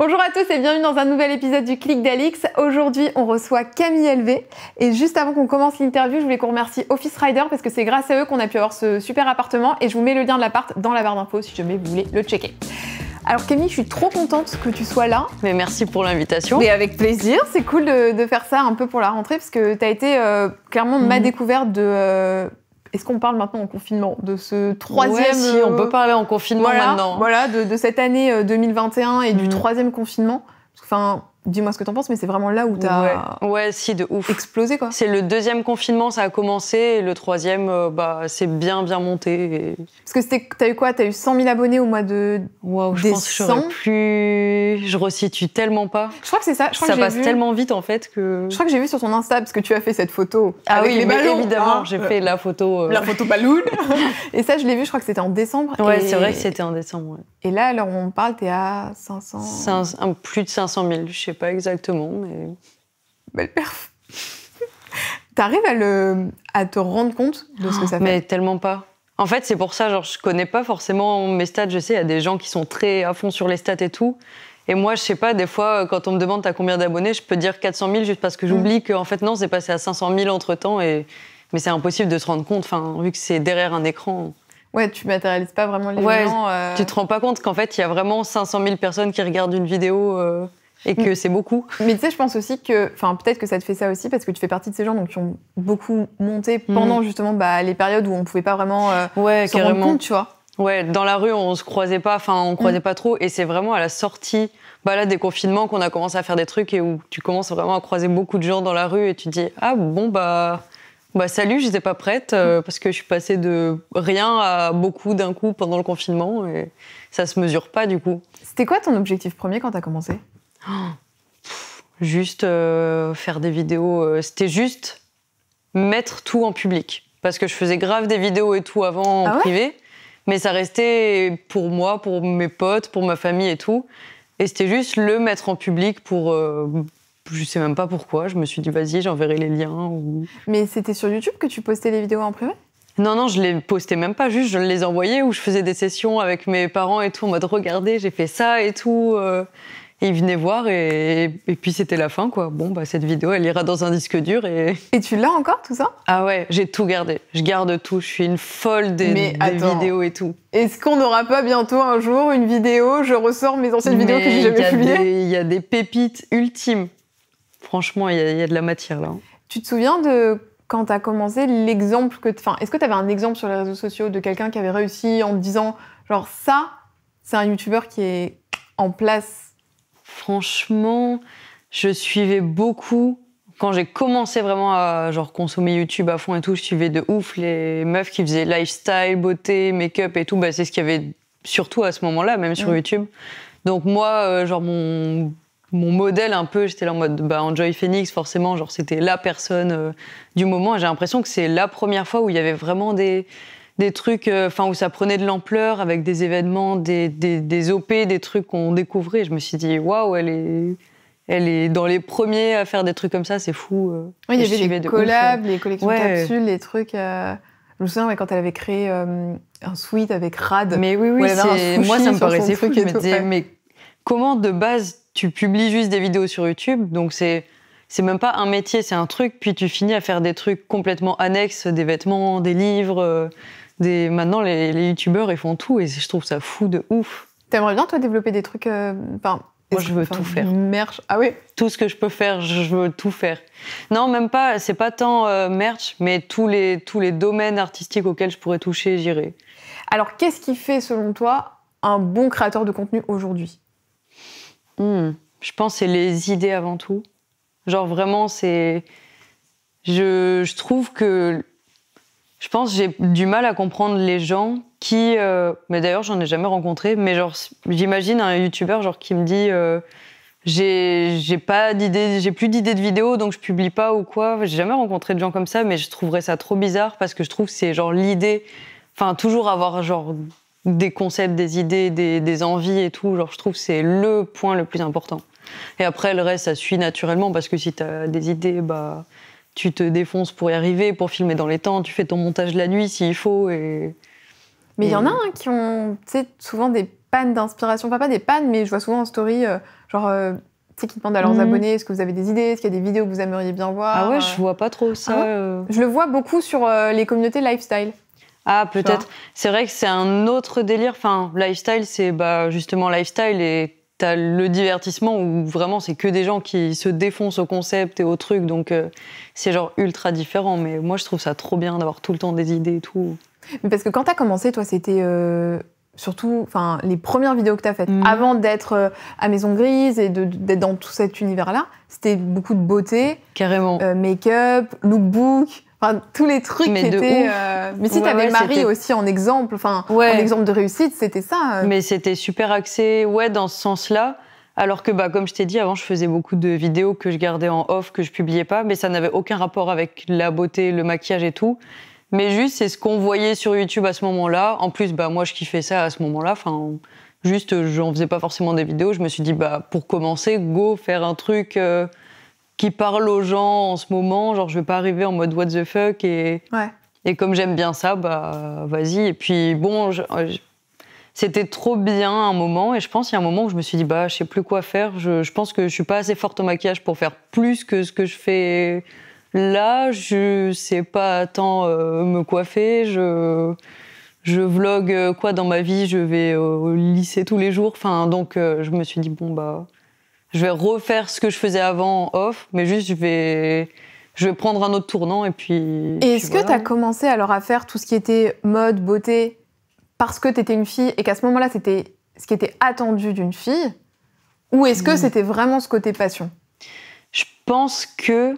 Bonjour à tous et bienvenue dans un nouvel épisode du Clic d'Alix. Aujourd'hui, on reçoit Camille Elvé. Et juste avant qu'on commence l'interview, je voulais qu'on remercie Office Rider parce que c'est grâce à eux qu'on a pu avoir ce super appartement. Et je vous mets le lien de l'appart dans la barre d'infos si jamais vous voulez le checker. Alors Camille, je suis trop contente que tu sois là. Mais merci pour l'invitation. Mais avec plaisir, c'est cool de faire ça un peu pour la rentrée parce que tu as été clairement ma découverte de... Est-ce qu'on parle maintenant en confinement de ce troisième... Ouais, si, on peut parler en confinement maintenant. Voilà, de cette année 2021 et du troisième confinement. Enfin, dis-moi ce que t'en penses, mais c'est vraiment là où t'as... Ouais, si, de ouf. Explosé, quoi. C'est le deuxième confinement, ça a commencé, et le troisième, c'est bien monté. Et... Parce que t'as eu quoi? T'as eu 100 000 abonnés au mois de Waouh, je pense que j'aurais plus... Je resitue tellement pas. Je crois que c'est ça. Ça passe tellement vite, en fait, que... Je crois que j'ai vu sur ton Insta, parce que tu as fait cette photo avec les ballons. Évidemment, hein, j'ai fait la photo... La photo balloon. Et ça, je l'ai vu, je crois que c'était en décembre. Ouais, c'est vrai que c'était en décembre, ouais. Et là, alors on parle, t'es à 500... Plus de 500 000, je sais pas exactement, mais... Belle perf. T'arrives à te rendre compte de ce que ça fait? Mais tellement pas. En fait, c'est pour ça, genre, je connais pas forcément mes stats. Je sais, il y a des gens qui sont très à fond sur les stats et tout. Et moi, je sais pas, des fois, quand on me demande t'as combien d'abonnés, je peux dire 400 000 juste parce que j'oublie qu'en fait, non, c'est passé à 500 000 entre-temps. Mais c'est impossible de se rendre compte, vu que c'est derrière un écran. Ouais, tu matérialises pas vraiment les gens. Tu te rends pas compte qu'en fait, il y a vraiment 500 000 personnes qui regardent une vidéo et que c'est beaucoup. Mais tu sais, je pense aussi que... Enfin, peut-être que ça te fait ça aussi, parce que tu fais partie de ces gens donc, qui ont beaucoup monté pendant, justement, les périodes où on pouvait pas vraiment se rendre compte, tu vois. Ouais, dans la rue, on se croisait pas, on croisait pas trop. Et c'est vraiment à la sortie là, des confinements qu'on a commencé à faire des trucs et où tu commences vraiment à croiser beaucoup de gens dans la rue et tu te dis « Ah bon, salut, j'étais pas prête parce que je suis passée de rien à beaucoup d'un coup pendant le confinement et ça se mesure pas du coup. » C'était quoi ton objectif premier quand t'as commencé? Juste faire des vidéos. C'était juste mettre tout en public. Parce que je faisais grave des vidéos et tout avant en privé. Mais ça restait pour moi, pour mes potes, pour ma famille et tout. Et c'était juste le mettre en public pour... je sais même pas pourquoi. Je me suis dit, vas-y, j'enverrai les liens. Ou... Mais c'était sur YouTube que tu postais les vidéos en privé? Non, je les postais même pas. Juste, je les envoyais où je faisais des sessions avec mes parents et tout. En mode, regardez, j'ai fait ça et tout. Et ils venaient voir et puis c'était la fin, quoi. Bon, cette vidéo, elle ira dans un disque dur et... Et tu l'as encore, tout ça? Ah ouais, j'ai tout gardé. Je garde tout. Je suis une folle des vidéos et tout. Est-ce qu'on n'aura pas bientôt un jour une vidéo, je ressors mes anciennes vidéos que j'ai jamais publiées? Il y a des pépites ultimes. Franchement, il y a de la matière, là. Tu te souviens de... Quand t'as commencé, l'exemple que... Enfin, est-ce que t'avais un exemple sur les réseaux sociaux de quelqu'un qui avait réussi en te disant, genre, ça, c'est un youtubeur qui est en place? Franchement, je suivais beaucoup. Quand j'ai commencé vraiment à consommer YouTube à fond et tout, je suivais de ouf les meufs qui faisaient lifestyle, beauté, make-up et tout. C'est ce qu'il y avait surtout à ce moment-là, même sur YouTube. Donc moi, mon modèle un peu, j'étais là en mode Enjoy Phoenix, forcément, c'était la personne du moment. J'ai l'impression que c'est la première fois où il y avait vraiment des trucs, où ça prenait de l'ampleur avec des événements, des OP, des trucs qu'on découvrait. Je me suis dit, waouh, elle est dans les premiers à faire des trucs comme ça, c'est fou. Oui, il y avait les collabs, les collections capsules, les trucs. Je me souviens quand elle avait créé un suite avec Rad. Mais oui, moi ça me paraissait fou. Je me disais, mais comment de base tu publies juste des vidéos sur YouTube? Donc c'est même pas un métier, c'est un truc, puis tu finis à faire des trucs complètement annexes, des vêtements, des livres. Maintenant, les youtubeurs, ils font tout et je trouve ça fou de ouf. T'aimerais bien, toi, développer des trucs... Moi, je veux tout faire. Merch. Ah oui? Tout ce que je peux faire, je veux tout faire. Non, même pas, c'est pas tant merch, mais tous les domaines artistiques auxquels je pourrais toucher, j'irai. Alors, qu'est-ce qui fait, selon toi, un bon créateur de contenu aujourd'hui? Je pense que c'est les idées avant tout. Genre, vraiment, c'est... Je trouve que... Je pense que j'ai du mal à comprendre les gens qui... mais d'ailleurs, j'en ai jamais rencontré. Mais j'imagine un youtubeur qui me dit j'ai plus d'idées de vidéo, donc je publie pas ou quoi. J'ai jamais rencontré de gens comme ça, mais je trouverais ça trop bizarre parce que je trouve que c'est l'idée... toujours avoir des concepts, des idées, des envies et tout. Je trouve que c'est le point le plus important. Et après, le reste, ça suit naturellement parce que si t'as des idées, tu te défonces pour y arriver, pour filmer dans les temps, tu fais ton montage la nuit s'il faut. Mais il y en a qui ont souvent des pannes d'inspiration, enfin pas des pannes, mais je vois souvent en story Genre, tu sais, qui demandent à leurs abonnés, est-ce que vous avez des idées, est-ce qu'il y a des vidéos que vous aimeriez bien voir? Ah ouais, je vois pas trop ça. Je le vois beaucoup sur les communautés lifestyle. Ah, peut-être. C'est vrai que c'est un autre délire. Enfin, lifestyle, c'est justement lifestyle et t'as le divertissement où vraiment c'est que des gens qui se défoncent au concept et au truc. Donc, c'est genre ultra différent. Mais moi, je trouve ça trop bien d'avoir tout le temps des idées et tout. Mais parce que quand t'as commencé, toi, c'était surtout les premières vidéos que t'as faites. Avant d'être à Maison Grise et d'être dans tout cet univers-là, c'était beaucoup de beauté. Carrément. Make-up, lookbook. Enfin, tous les trucs qui étaient... Mais si t'avais Marie aussi en exemple, en exemple de réussite, c'était ça. Mais c'était super axé, dans ce sens-là. Alors que, comme je t'ai dit, avant, je faisais beaucoup de vidéos que je gardais en off, que je publiais pas, mais ça n'avait aucun rapport avec la beauté, le maquillage et tout. Mais juste, c'est ce qu'on voyait sur YouTube à ce moment-là. En plus, moi, je kiffais ça à ce moment-là. Enfin, juste, j'en faisais pas forcément des vidéos. Je me suis dit, pour commencer, go, faire un truc... qui parle aux gens en ce moment, genre je vais pas arriver en mode what the fuck et comme j'aime bien ça, vas-y. Et puis bon, c'était trop bien un moment et je pense qu'il y a un moment où je me suis dit je sais plus quoi faire, je pense que je suis pas assez forte au maquillage pour faire plus que ce que je fais là, je sais pas tant me coiffer, je vlog quoi dans ma vie, je vais au lycée tous les jours, donc je me suis dit je vais refaire ce que je faisais avant en off, mais juste je vais prendre un autre tournant et puis... Et est-ce que tu as commencé alors à faire tout ce qui était mode, beauté, parce que tu étais une fille et qu'à ce moment-là, c'était ce qui était attendu d'une fille? Ou est-ce que c'était vraiment ce côté passion? Je pense que...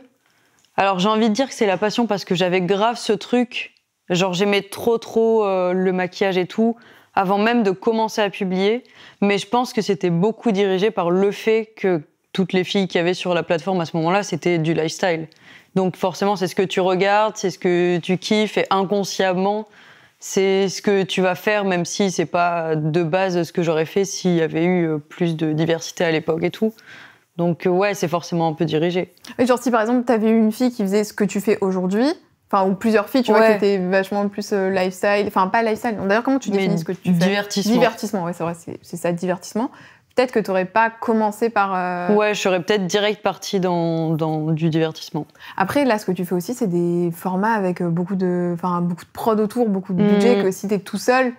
Alors j'ai envie de dire que c'est la passion parce que j'avais grave ce truc, genre j'aimais trop le maquillage et tout, avant même de commencer à publier, mais je pense que c'était beaucoup dirigé par le fait que toutes les filles qu'il y avait sur la plateforme à ce moment-là, c'était du lifestyle. Donc forcément, c'est ce que tu regardes, c'est ce que tu kiffes, et inconsciemment, c'est ce que tu vas faire, même si c'est pas de base ce que j'aurais fait s'il y avait eu plus de diversité à l'époque et tout. Donc c'est forcément un peu dirigé. Et genre si par exemple, t'avais une fille qui faisait ce que tu fais aujourd'hui, ou plusieurs filles, tu vois, qui étaient vachement plus lifestyle. Enfin, pas lifestyle. D'ailleurs, comment tu définis ce que tu fais? Divertissement. Divertissement, ouais, c'est vrai, c'est ça, divertissement. Peut-être que t'aurais pas commencé par... Ouais, je serais peut-être direct partie dans du divertissement. Après, là, ce que tu fais aussi, c'est des formats avec beaucoup de prod autour, beaucoup de budget, que si t'es tout seul,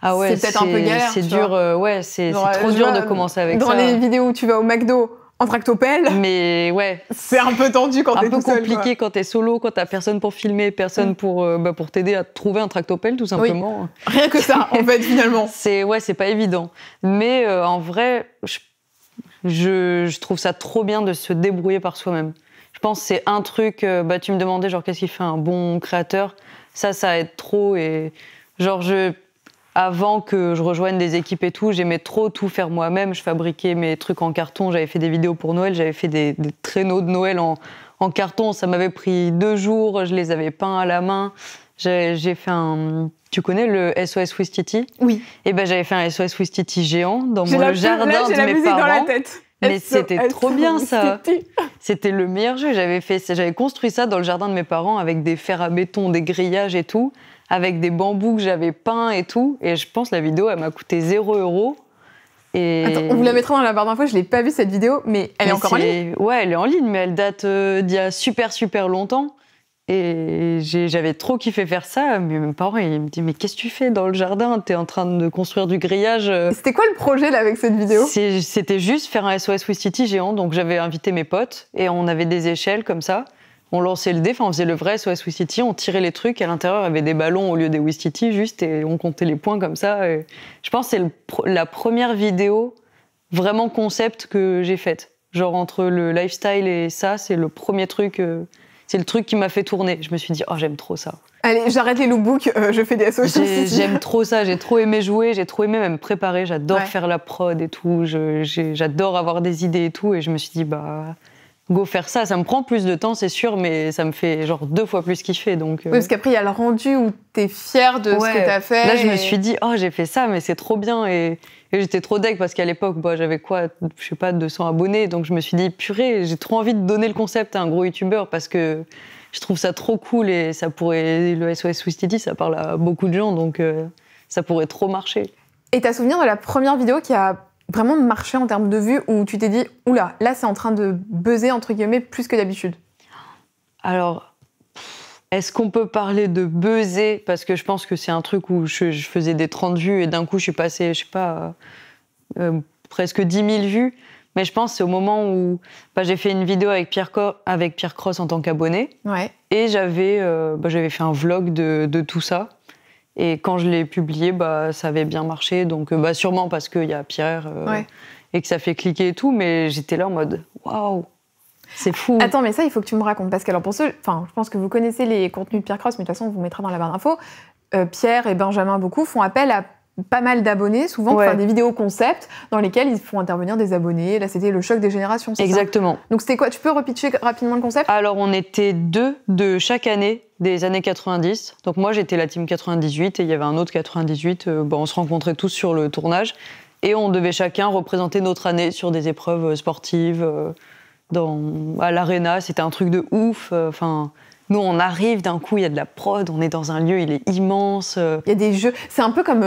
c'est peut-être un peu galère. C'est dur, c'est trop dur de commencer avec ça. Dans les vidéos où tu vas au McDo, en tractopelle. Mais c'est un peu tendu quand t'es tout seul. Un peu compliqué quand t'es solo, quand t'as personne pour filmer, personne pour t'aider à trouver un tractopelle, tout simplement. Oui. Rien que ça, en fait, finalement. C'est pas évident. Mais en vrai, je trouve ça trop bien de se débrouiller par soi-même. Je pense que c'est un truc, tu me demandais genre qu'est-ce qui fait un bon créateur. Ça aide trop et genre avant que je rejoigne des équipes et tout, j'aimais trop tout faire moi-même. Je fabriquais mes trucs en carton. J'avais fait des vidéos pour Noël. J'avais fait des traîneaux de Noël en carton. Ça m'avait pris 2 jours. Je les avais peints à la main. J'ai fait un... Tu connais le SOS Ouistiti? Oui. Et j'avais fait un SOS Ouistiti géant dans le jardin de mes parents. J'ai la musique dans la tête. Mais c'était trop bien ça. C'était le meilleur jeu. J'avais construit ça dans le jardin de mes parents avec des fers à béton, des grillages et tout, avec des bambous que j'avais peints et tout. Et je pense que la vidéo, elle m'a coûté 0 €. Et... Attends, on vous la mettra dans la barre d'infos. Je l'ai pas vue cette vidéo, mais elle est encore en ligne. Ouais, elle est en ligne, mais elle date d'il y a super longtemps. Et j'avais trop kiffé faire ça, mais mes parents ils me disent mais qu'est-ce que tu fais dans le jardin? T'es en train de construire du grillage. C'était quoi le projet là avec cette vidéo? C'était juste faire un SOS Ouistiti géant, donc j'avais invité mes potes et on avait des échelles comme ça. On lançait le dé, on faisait le vrai SOS Ouistiti, on tirait les trucs, à l'intérieur il y avait des ballons au lieu des Ouistiti juste et on comptait les points comme ça. Et je pense que c'est la première vidéo vraiment concept que j'ai faite. Genre entre le lifestyle et ça, c'est le premier truc... C'est le truc qui m'a fait tourner. Je me suis dit, oh, j'aime trop ça. Allez, j'arrête les lookbooks, je fais des SOS. J'aime trop ça, j'ai trop aimé jouer, j'ai trop aimé même préparer, j'adore faire la prod et tout, j'adore avoir des idées et tout, et je me suis dit, go faire ça. Ça me prend plus de temps, c'est sûr, mais ça me fait genre 2 fois plus kiffer. Donc, Oui, parce qu'après, il y a le rendu où t'es fière de ce que t'as fait. Là, je me suis dit, oh, j'ai fait ça, mais c'est trop bien, et j'étais trop deg parce qu'à l'époque, j'avais quoi, je sais pas, 200 abonnés. Donc je me suis dit, purée, j'ai trop envie de donner le concept à un gros youtubeur parce que je trouve ça trop cool et ça pourrait, le SOS Ouistiti, ça parle à beaucoup de gens, donc ça pourrait trop marcher. Et t'as souvenir de la première vidéo qui a vraiment marché en termes de vues où tu t'es dit, oula, là c'est en train de buzzer entre guillemets plus que d'habitude? Alors, est-ce qu'on peut parler de buzzer? Parce que je pense que c'est un truc où je faisais des 30 vues et d'un coup je suis passée, je sais pas, presque 10 000 vues. Mais je pense que c'est au moment où j'ai fait une vidéo avec Pierre Cross en tant qu'abonné. Ouais. Et j'avais fait un vlog de tout ça. Et quand je l'ai publié, ça avait bien marché. Donc sûrement parce qu'il y a Pierre et que ça fait cliquer et tout. Mais j'étais là en mode waouh, c'est fou. Attends, mais ça, il faut que tu me racontes. Parce que alors pour ceux, je pense que vous connaissez les contenus de Pierre Cross, mais de toute façon, on vous mettra dans la barre d'infos. Pierre et Benjamin, beaucoup, font appel à pas mal d'abonnés, souvent, pour faire des vidéos concept dans lesquelles ils font intervenir des abonnés. Là, c'était le choc des générations, c'est Exactement. ça? Donc, c'était quoi? Tu peux repitcher rapidement le concept? Alors, on était 2 de chaque année des années 90. Donc, moi, j'étais la team 98 et il y avait un autre 98. On se rencontrait tous sur le tournage et on devait chacun représenter notre année sur des épreuves sportives à l'Arena. C'était un truc de ouf. Nous, on arrive, d'un coup, il y a de la prod, on est dans un lieu, il est immense. Il y a des jeux. C'est un peu comme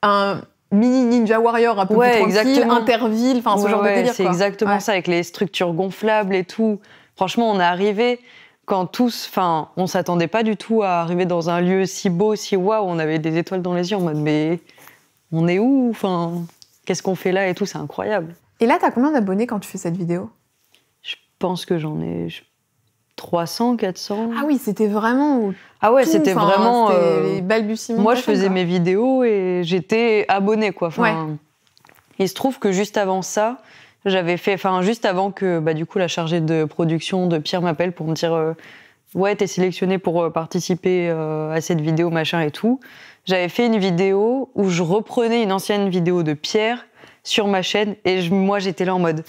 un mini Ninja Warrior, un peu plus tranquille, exactement. Interville, ce genre de délire. C'est exactement ça, avec les structures gonflables et tout. Franchement, on est arrivé quand tous... on s'attendait pas du tout à arriver dans un lieu si beau, si waouh, on avait des étoiles dans les yeux en mode, mais on est où? Qu'est-ce qu'on fait là et tout, c'est incroyable. Et là, t'as combien d'abonnés quand tu fais cette vidéo? Je pense que j'en ai... 300, 400. Ah oui, c'était vraiment... Ah ouais, c'était vraiment... C'était les balbutiements. Moi, je faisais mes vidéos et j'étais abonnée, quoi. Il se trouve que juste avant ça, j'avais fait... juste avant que, du coup, la chargée de production de Pierre m'appelle pour me dire ouais, t'es sélectionnée pour participer à cette vidéo, machin et tout. J'avais fait une vidéo où je reprenais une ancienne vidéo de Pierre sur ma chaîne et moi, j'étais là en mode...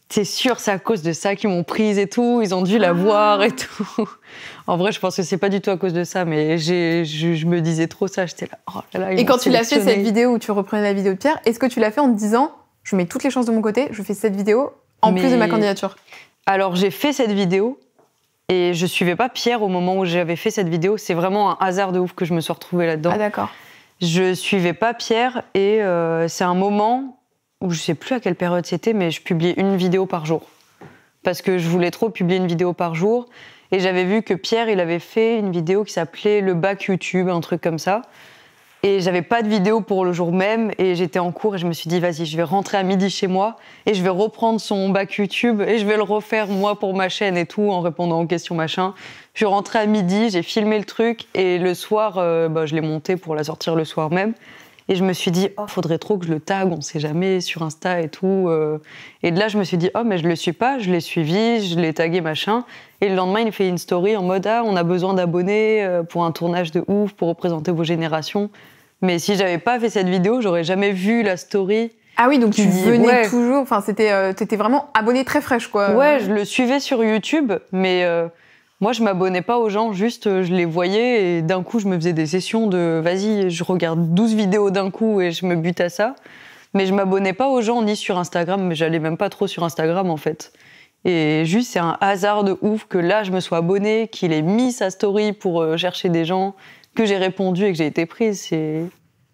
C'est sûr, c'est à cause de ça qu'ils m'ont prise et tout. Ils ont dû la voir et tout. En vrai, je pense que c'est pas du tout à cause de ça, mais je me disais trop ça. J'étais là, oh là là. Et quand tu l'as fait, cette vidéo où tu reprenais la vidéo de Pierre, est-ce que tu l'as fait en te disant, je mets toutes les chances de mon côté, je fais cette vidéo en plus de ma candidature? Alors, j'ai fait cette vidéo et je suivais pas Pierre au moment où j'avais fait cette vidéo. C'est vraiment un hasard de ouf que je me suis retrouvée là-dedans. Ah d'accord. Je suivais pas Pierre et c'est un moment... où je sais plus à quelle période c'était, mais je publiais une vidéo par jour. Parce que je voulais trop publier une vidéo par jour. Et j'avais vu que Pierre, il avait fait une vidéo qui s'appelait Le Bac YouTube, un truc comme ça. Et j'avais pas de vidéo pour le jour même. Et j'étais en cours et je me suis dit, vas-y, je vais rentrer à midi chez moi et je vais reprendre son bac YouTube et je vais le refaire moi pour ma chaîne et tout, en répondant aux questions machin. Je suis rentrée à midi, j'ai filmé le truc et le soir, je l'ai monté pour la sortir le soir même. Et je me suis dit, faudrait trop que je le tag, on sait jamais, sur Insta et tout. Et de là, je me suis dit, mais je le suis pas, je l'ai suivi, je l'ai tagué, machin. Et le lendemain, il fait une story en mode, on a besoin d'abonnés pour un tournage de ouf, pour représenter vos générations. Mais si j'avais pas fait cette vidéo, j'aurais jamais vu la story. Ah oui, donc tu venais toujours, t'étais vraiment abonné très fraîche, quoi. Ouais, je le suivais sur YouTube, mais... moi, je m'abonnais pas aux gens, juste je les voyais et d'un coup, je me faisais des sessions de vas-y, je regarde 12 vidéos d'un coup et je me bute à ça. Mais je m'abonnais pas aux gens ni sur Instagram, mais j'allais même pas trop sur Instagram en fait. Et juste, c'est un hasard de ouf que là, je me sois abonnée, qu'il ait mis sa story pour chercher des gens, que j'ai répondu et que j'ai été prise.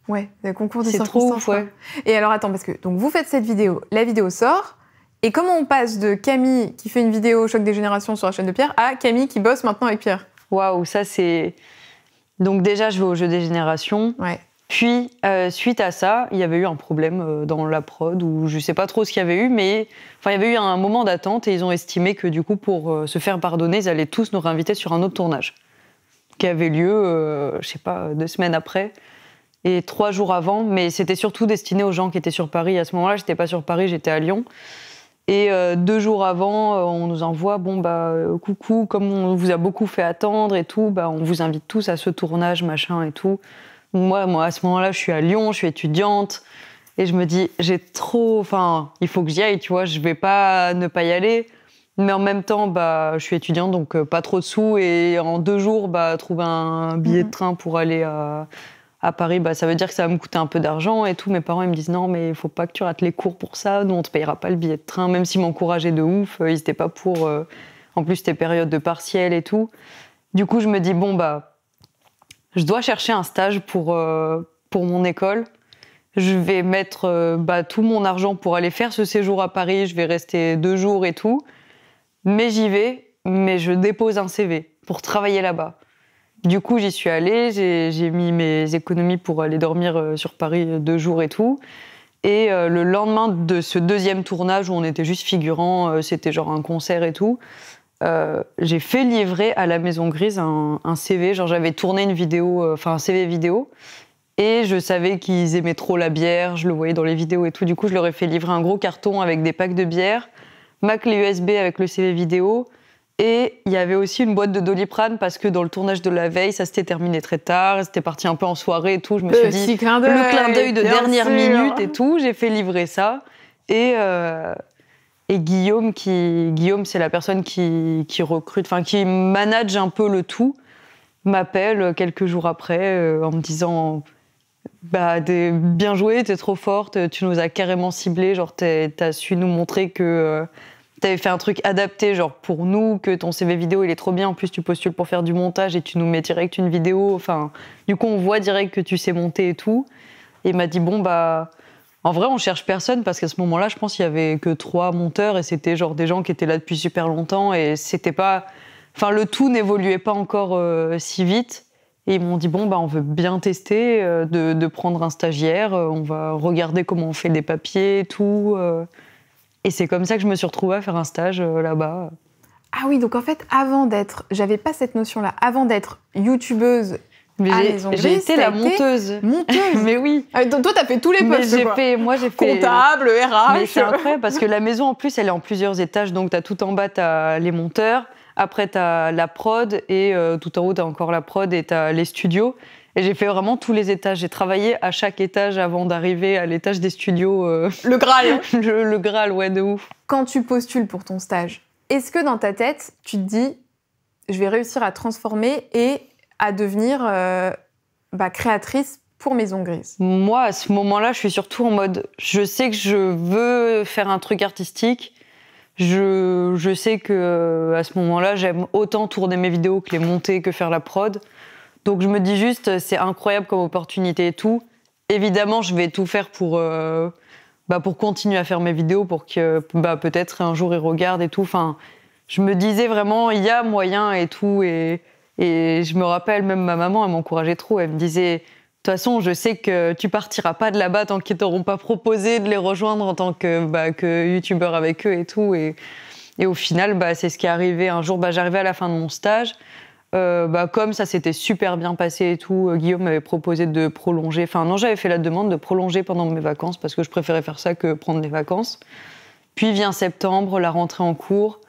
Ouais, le concours des circonstances. C'est trop ouf, ouais. Et alors, attends, parce que donc, vous faites cette vidéo, la vidéo sort. Et comment on passe de Camille qui fait une vidéo au choc des générations sur la chaîne de Pierre à Camille qui bosse maintenant avec Pierre? Waouh, ça c'est... Donc déjà, je vais au jeu des générations. Ouais. Puis, suite à ça, il y avait eu un problème dans la prod où je sais pas trop ce qu'il y avait eu, mais il y avait eu un moment d'attente et ils ont estimé que du coup, pour se faire pardonner, ils allaient tous nous réinviter sur un autre tournage qui avait lieu, je sais pas, 2 semaines après et 3 jours avant, mais c'était surtout destiné aux gens qui étaient sur Paris. À ce moment-là, j'étais pas sur Paris, j'étais à Lyon. Et 2 jours avant, on nous envoie, coucou, comme on vous a beaucoup fait attendre et tout, on vous invite tous à ce tournage, machin et tout. Moi, à ce moment-là, je suis à Lyon, je suis étudiante, et je me dis, il faut que j'y aille, tu vois, je vais pas ne pas y aller. Mais en même temps, je suis étudiante, donc pas trop de sous, et en 2 jours, trouver un billet de train pour aller à Paris, ça veut dire que ça va me coûter un peu d'argent et tout. Mes parents, ils me disent non, mais il faut pas que tu rates les cours pour ça. Nous, on te payera pas le billet de train, même s'ils m'encourageaient de ouf. Ils étaient pas pour. En plus, c'était période de partiel et tout. Du coup, je me dis je dois chercher un stage pour mon école. je vais mettre tout mon argent pour aller faire ce séjour à Paris, je vais rester 2 jours et tout, mais j'y vais, mais je dépose un CV pour travailler là-bas. Du coup, j'y suis allée, j'ai mis mes économies pour aller dormir sur Paris 2 jours et tout. Et le lendemain de ce deuxième tournage où on était juste figurants, c'était genre un concert et tout, j'ai fait livrer à la Maison Grise un CV. Genre j'avais tourné une vidéo, un CV vidéo, et je savais qu'ils aimaient trop la bière, je le voyais dans les vidéos et tout. Du coup, je leur ai fait livrer un gros carton avec des packs de bière, ma clé USB avec le CV vidéo. Et il y avait aussi une boîte de Doliprane parce que dans le tournage de la veille, ça s'était terminé très tard, c'était parti un peu en soirée et tout. Je me suis dit, le clin d'œil de dernière minute et tout, j'ai fait livrer ça. Et Guillaume, c'est la personne qui recrute, qui manage un peu le tout, m'appelle quelques jours après en me disant bien joué, t'es trop forte, tu nous as carrément ciblés, genre t'as su nous montrer que t'avais fait un truc adapté genre pour nous, que ton CV vidéo il est trop bien, en plus tu postules pour faire du montage et tu nous mets direct une vidéo, du coup on voit direct que tu sais monter et tout. Et il m'a dit en vrai on cherche personne parce qu'à ce moment-là je pense qu'il y avait que 3 monteurs et c'était genre des gens qui étaient là depuis super longtemps et c'était pas, le tout n'évoluait pas encore si vite. Et ils m'ont dit on veut bien tester de prendre un stagiaire, on va regarder comment on fait des papiers et tout. Et c'est comme ça que je me suis retrouvée à faire un stage là-bas. Ah oui, donc en fait, j'avais pas cette notion-là, avant d'être youtubeuse à Maison Grise, j'ai été la monteuse. Monteuse. Mais oui. Toi, t'as fait tous les postes, Moi, j'ai fait comptable, RH. Mais c'est incroyable parce que la maison, en plus, elle est en plusieurs étages. Donc, t'as tout en bas, t'as les monteurs. Après, t'as la prod et tout en haut, t'as encore la prod et t'as les studios. Et j'ai fait vraiment tous les étages. J'ai travaillé à chaque étage avant d'arriver à l'étage des studios. Le Graal. Le Graal, ouais, de ouf. Quand tu postules pour ton stage, est-ce que dans ta tête, tu te dis, je vais réussir à transformer et à devenir créatrice pour Maison Grise? Moi, à ce moment-là, je suis surtout en mode, je sais que je veux faire un truc artistique. Je sais que à ce moment-là, j'aime autant tourner mes vidéos que les monter, que faire la prod. Donc je me dis juste, c'est incroyable comme opportunité et tout. Évidemment, je vais tout faire pour continuer à faire mes vidéos, pour que peut-être un jour ils regardent et tout. Je me disais vraiment, il y a moyen et tout. Et je me rappelle, même ma maman, elle m'encourageait trop. Elle me disait, de toute façon, je sais que tu partiras pas de là-bas tant qu'ils t'auront pas proposé de les rejoindre en tant que youtubeur avec eux et tout. Et au final, c'est ce qui est arrivé. Un jour, j'arrivais à la fin de mon stage. Comme ça s'était super bien passé et tout, Guillaume m'avait proposé de prolonger. J'avais fait la demande de prolonger pendant mes vacances parce que je préférais faire ça que prendre des vacances. Puis vient septembre, la rentrée en cours.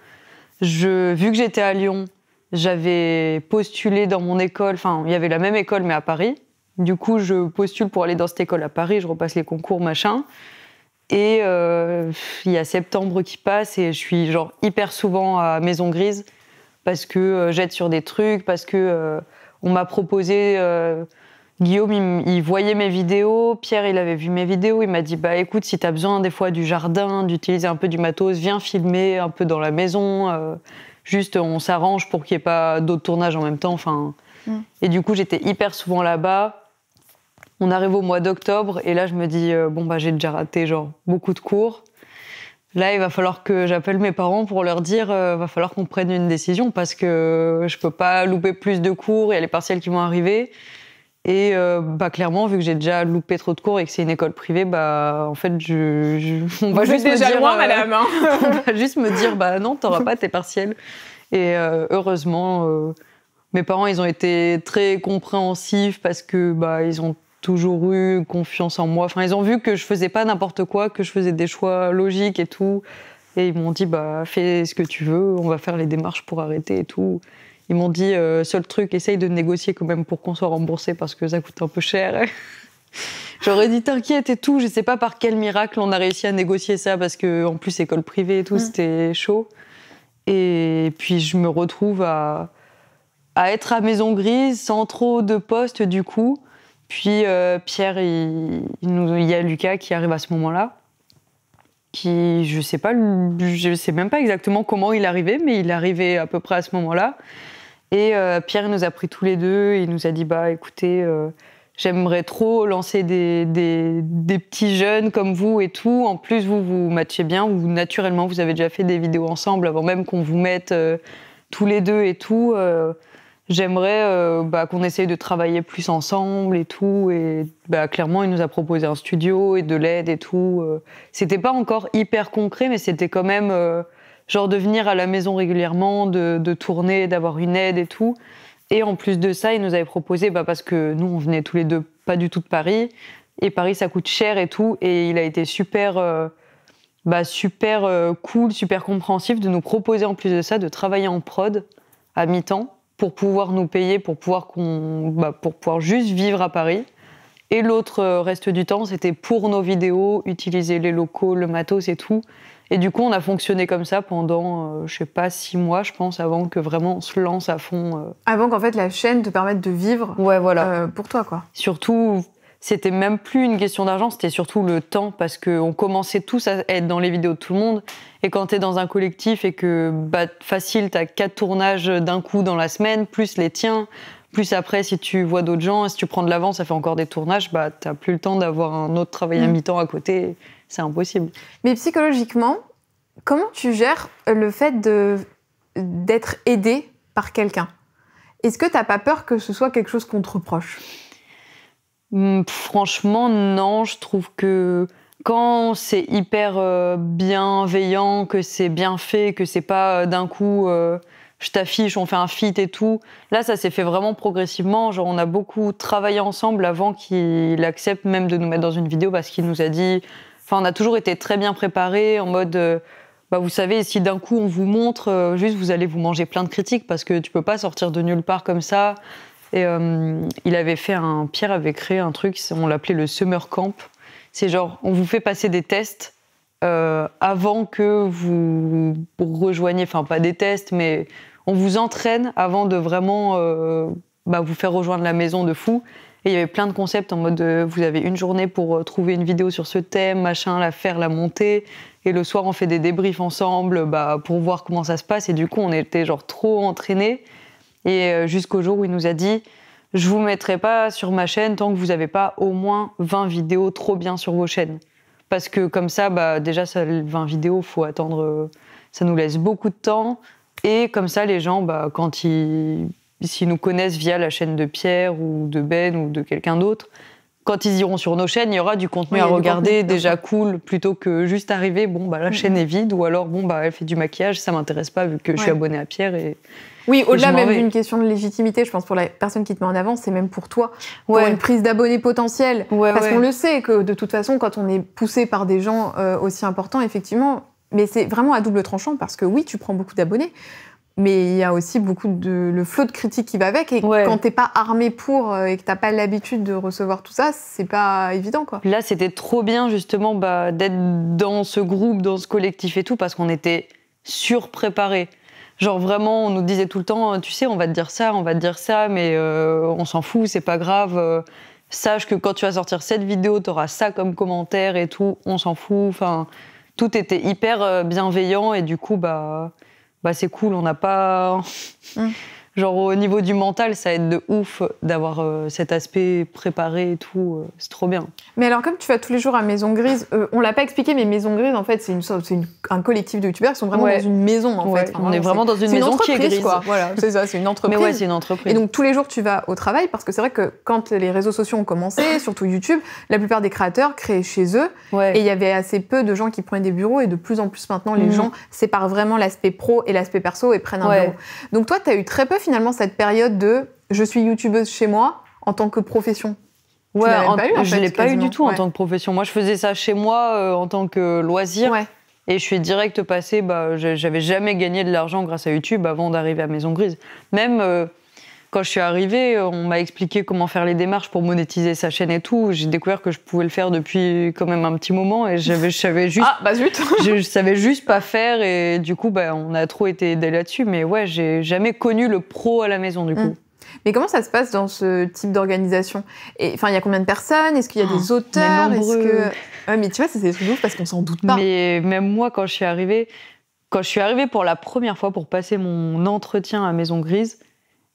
Vu que j'étais à Lyon, j'avais postulé dans mon école. Il y avait la même école mais à Paris. Du coup, je postule pour aller dans cette école à Paris. Je repasse les concours, machin. Et il y a septembre qui passe et je suis genre hyper souvent à Maison Grise. Parce que j'aide sur des trucs, parce que on m'a proposé... Guillaume, il voyait mes vidéos, Pierre, il avait vu mes vidéos, il m'a dit, écoute, si t'as besoin des fois du jardin, d'utiliser un peu du matos, viens filmer un peu dans la maison, juste on s'arrange pour qu'il n'y ait pas d'autres tournages en même temps, Et du coup, j'étais hyper souvent là-bas. On arrive au mois d'octobre, et là, je me dis, j'ai déjà raté beaucoup de cours. Là, il va falloir que j'appelle mes parents pour leur dire va falloir qu'on prenne une décision parce que je peux pas louper plus de cours, il y a les partiels qui vont arriver. Et clairement, vu que j'ai déjà loupé trop de cours et que c'est une école privée, en fait, on va juste déjà me dire, loin, madame. On va juste me dire non, t'auras pas tes partiels. Et heureusement, mes parents, ils ont été très compréhensifs parce que ils ont toujours eu confiance en moi. Ils ont vu que je faisais pas n'importe quoi, que je faisais des choix logiques et tout. Et ils m'ont dit, fais ce que tu veux, on va faire les démarches pour arrêter et tout. Ils m'ont dit, seul truc, essaye de négocier quand même pour qu'on soit remboursé parce que ça coûte un peu cher. J'aurais dit, t'inquiète et tout. Je sais pas par quel miracle on a réussi à négocier ça parce que, en plus, école privée et tout, c'était chaud. Et puis, je me retrouve à être à Maison Grise sans trop de postes du coup. Puis Pierre, il y a Lucas qui arrive à ce moment-là, qui, je sais même pas exactement comment il est arrivé, mais il est arrivé à peu près à ce moment-là. Et Pierre, il nous a pris tous les deux, il nous a dit, écoutez, j'aimerais trop lancer des petits jeunes comme vous et tout. En plus, vous matchez bien. Naturellement, vous avez déjà fait des vidéos ensemble avant même qu'on vous mette tous les deux et tout. J'aimerais qu'on essaye de travailler plus ensemble et tout. Et clairement, il nous a proposé un studio et de l'aide et tout. C'était pas encore hyper concret, mais c'était quand même genre de venir à la maison régulièrement, de tourner, d'avoir une aide et tout. Et en plus de ça, il nous avait proposé, parce que nous, on venait tous les deux pas du tout de Paris. Et Paris, ça coûte cher et tout. Et il a été super cool, super compréhensif de nous proposer en plus de ça de travailler en prod à mi-temps pour pouvoir nous payer, pour pouvoir juste vivre à Paris. Et l'autre reste du temps, c'était pour nos vidéos, utiliser les locaux, le matos et tout. Et du coup, on a fonctionné comme ça pendant, 6 mois, je pense, avant que vraiment on se lance à fond. Avant qu'en fait la chaîne te permette de vivre pour toi, quoi. Surtout, c'était même plus une question d'argent, c'était surtout le temps, parce qu'on commençait tous à être dans les vidéos de tout le monde. Et quand t'es dans un collectif et que, facile, t'as 4 tournages d'un coup dans la semaine, plus les tiens, plus après, si tu vois d'autres gens, si tu prends de l'avance, ça fait encore des tournages, t'as plus le temps d'avoir un autre travail à mi-temps à côté. C'est impossible. Mais psychologiquement, comment tu gères le fait d'être aidé par quelqu'un? Est-ce que t'as pas peur que ce soit quelque chose qu'on te reproche? Franchement, non. Je trouve que quand c'est hyper bienveillant, que c'est bien fait, que c'est pas d'un coup je t'affiche, on fait un feat et tout. Là, ça s'est fait vraiment progressivement. Genre, on a beaucoup travaillé ensemble avant qu'il accepte même de nous mettre dans une vidéo parce qu'il nous a dit... Enfin, on a toujours été très bien préparés en mode... vous savez, si d'un coup on vous montre, juste vous allez vous manger plein de critiques parce que tu peux pas sortir de nulle part comme ça. Et Pierre avait créé un truc, on l'appelait le Summer Camp. C'est genre, on vous fait passer des tests avant que vous rejoigniez, enfin pas des tests, mais on vous entraîne avant de vraiment vous faire rejoindre la maison de fou. Et il y avait plein de concepts en mode vous avez une journée pour trouver une vidéo sur ce thème, machin, la faire, la monter. Et le soir, on fait des débriefs ensemble pour voir comment ça se passe. Et du coup, on était genre trop entraînés. Et jusqu'au jour où il nous a dit « Je vous mettrai pas sur ma chaîne tant que vous n'avez pas au moins 20 vidéos trop bien sur vos chaînes. » Parce que comme ça, déjà, 20 vidéos, faut attendre... ça nous laisse beaucoup de temps. Et comme ça, les gens, s'ils nous connaissent via la chaîne de Pierre ou de Ben ou de quelqu'un d'autre, quand ils iront sur nos chaînes, il y aura du contenu à regarder, déjà cool, plutôt que juste arriver, la chaîne est vide, ou alors, elle fait du maquillage, ça m'intéresse pas vu que je suis abonnée à Pierre et... Oui, au-delà même d'une question de légitimité, je pense pour la personne qui te met en avant, c'est même pour toi, pour une prise d'abonnés potentielle. Parce qu'on le sait que de toute façon, quand on est poussé par des gens aussi importants, effectivement, mais c'est vraiment à double tranchant parce que oui, tu prends beaucoup d'abonnés, mais il y a aussi beaucoup le flot de critiques qui va avec. Et quand t'es pas armé pour et que t'as pas l'habitude de recevoir tout ça, c'est pas évident, quoi. Là, c'était trop bien justement d'être dans ce groupe, dans ce collectif et tout, parce qu'on était surpréparés. Genre vraiment, on nous disait tout le temps, tu sais, on va te dire ça, mais on s'en fout, c'est pas grave. Sache que quand tu vas sortir cette vidéo, t'auras ça comme commentaire et tout, on s'en fout. Enfin, tout était hyper bienveillant et du coup, c'est cool. On n'a pas... Genre au niveau du mental, ça aide de ouf d'avoir cet aspect préparé et tout. C'est trop bien. Mais alors, comme tu vas tous les jours à Maison Grise, on l'a pas expliqué, mais Maison Grise, en fait, c'est un collectif de youtubeurs qui sont vraiment dans une maison, en fait. Enfin, on est vraiment dans une maison qui est grise. Quoi. Voilà, c'est ça, c'est une entreprise. Mais ouais, c'est une entreprise. Et donc, tous les jours, tu vas au travail, parce que c'est vrai que quand les réseaux sociaux ont commencé, surtout YouTube, la plupart des créateurs créaient chez eux. Et il y avait assez peu de gens qui prenaient des bureaux, et de plus en plus maintenant, les gens séparent vraiment l'aspect pro et l'aspect perso et prennent un bureau. Donc toi, tu as eu très peu, finalement, cette période de je suis youtubeuse chez moi en tant que profession. Je l'ai pas eu du tout en tant que profession. Moi, je faisais ça chez moi en tant que loisir. Et je suis direct passée, j'avais jamais gagné de l'argent grâce à YouTube avant d'arriver à Maison Grise. Même quand je suis arrivée, on m'a expliqué comment faire les démarches pour monétiser sa chaîne et tout. J'ai découvert que je pouvais le faire depuis quand même un petit moment et je savais juste... zut. Je savais juste pas faire et du coup, on a trop été aidés là-dessus. Mais ouais, j'ai jamais connu le pro à la maison du coup. Mais comment ça se passe dans ce type d'organisation? Enfin, il y a combien de personnes? Est-ce qu'il y a des auteurs? Mais tu vois, c'est des trucs de ouf parce qu'on s'en doute pas. Mais même moi, quand je suis arrivée pour la première fois pour passer mon entretien à Maison Grise,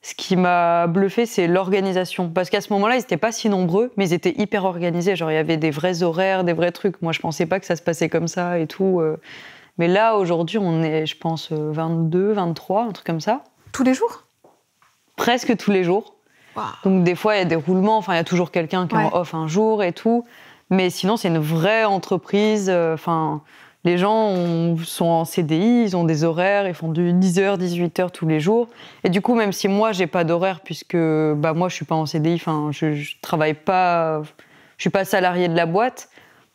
ce qui m'a bluffé, c'est l'organisation. Parce qu'à ce moment-là, ils n'étaient pas si nombreux, mais ils étaient hyper organisés. Genre, il y avait des vrais horaires, des vrais trucs. Moi, je pensais pas que ça se passait comme ça et tout. Mais là, aujourd'hui, on est, je pense, 22, 23, un truc comme ça. Tous les jours? Presque tous les jours. Wow. Donc, des fois, il y a des roulements. Enfin, il y a toujours quelqu'un qui est en off un jour et tout. Mais sinon, c'est une vraie entreprise. Les gens sont en CDI, ils ont des horaires, ils font du 10h, 18h tous les jours. Et du coup, même si moi, j'ai pas d'horaire, puisque moi, je suis pas en CDI, je travaille pas, je suis pas salarié de la boîte,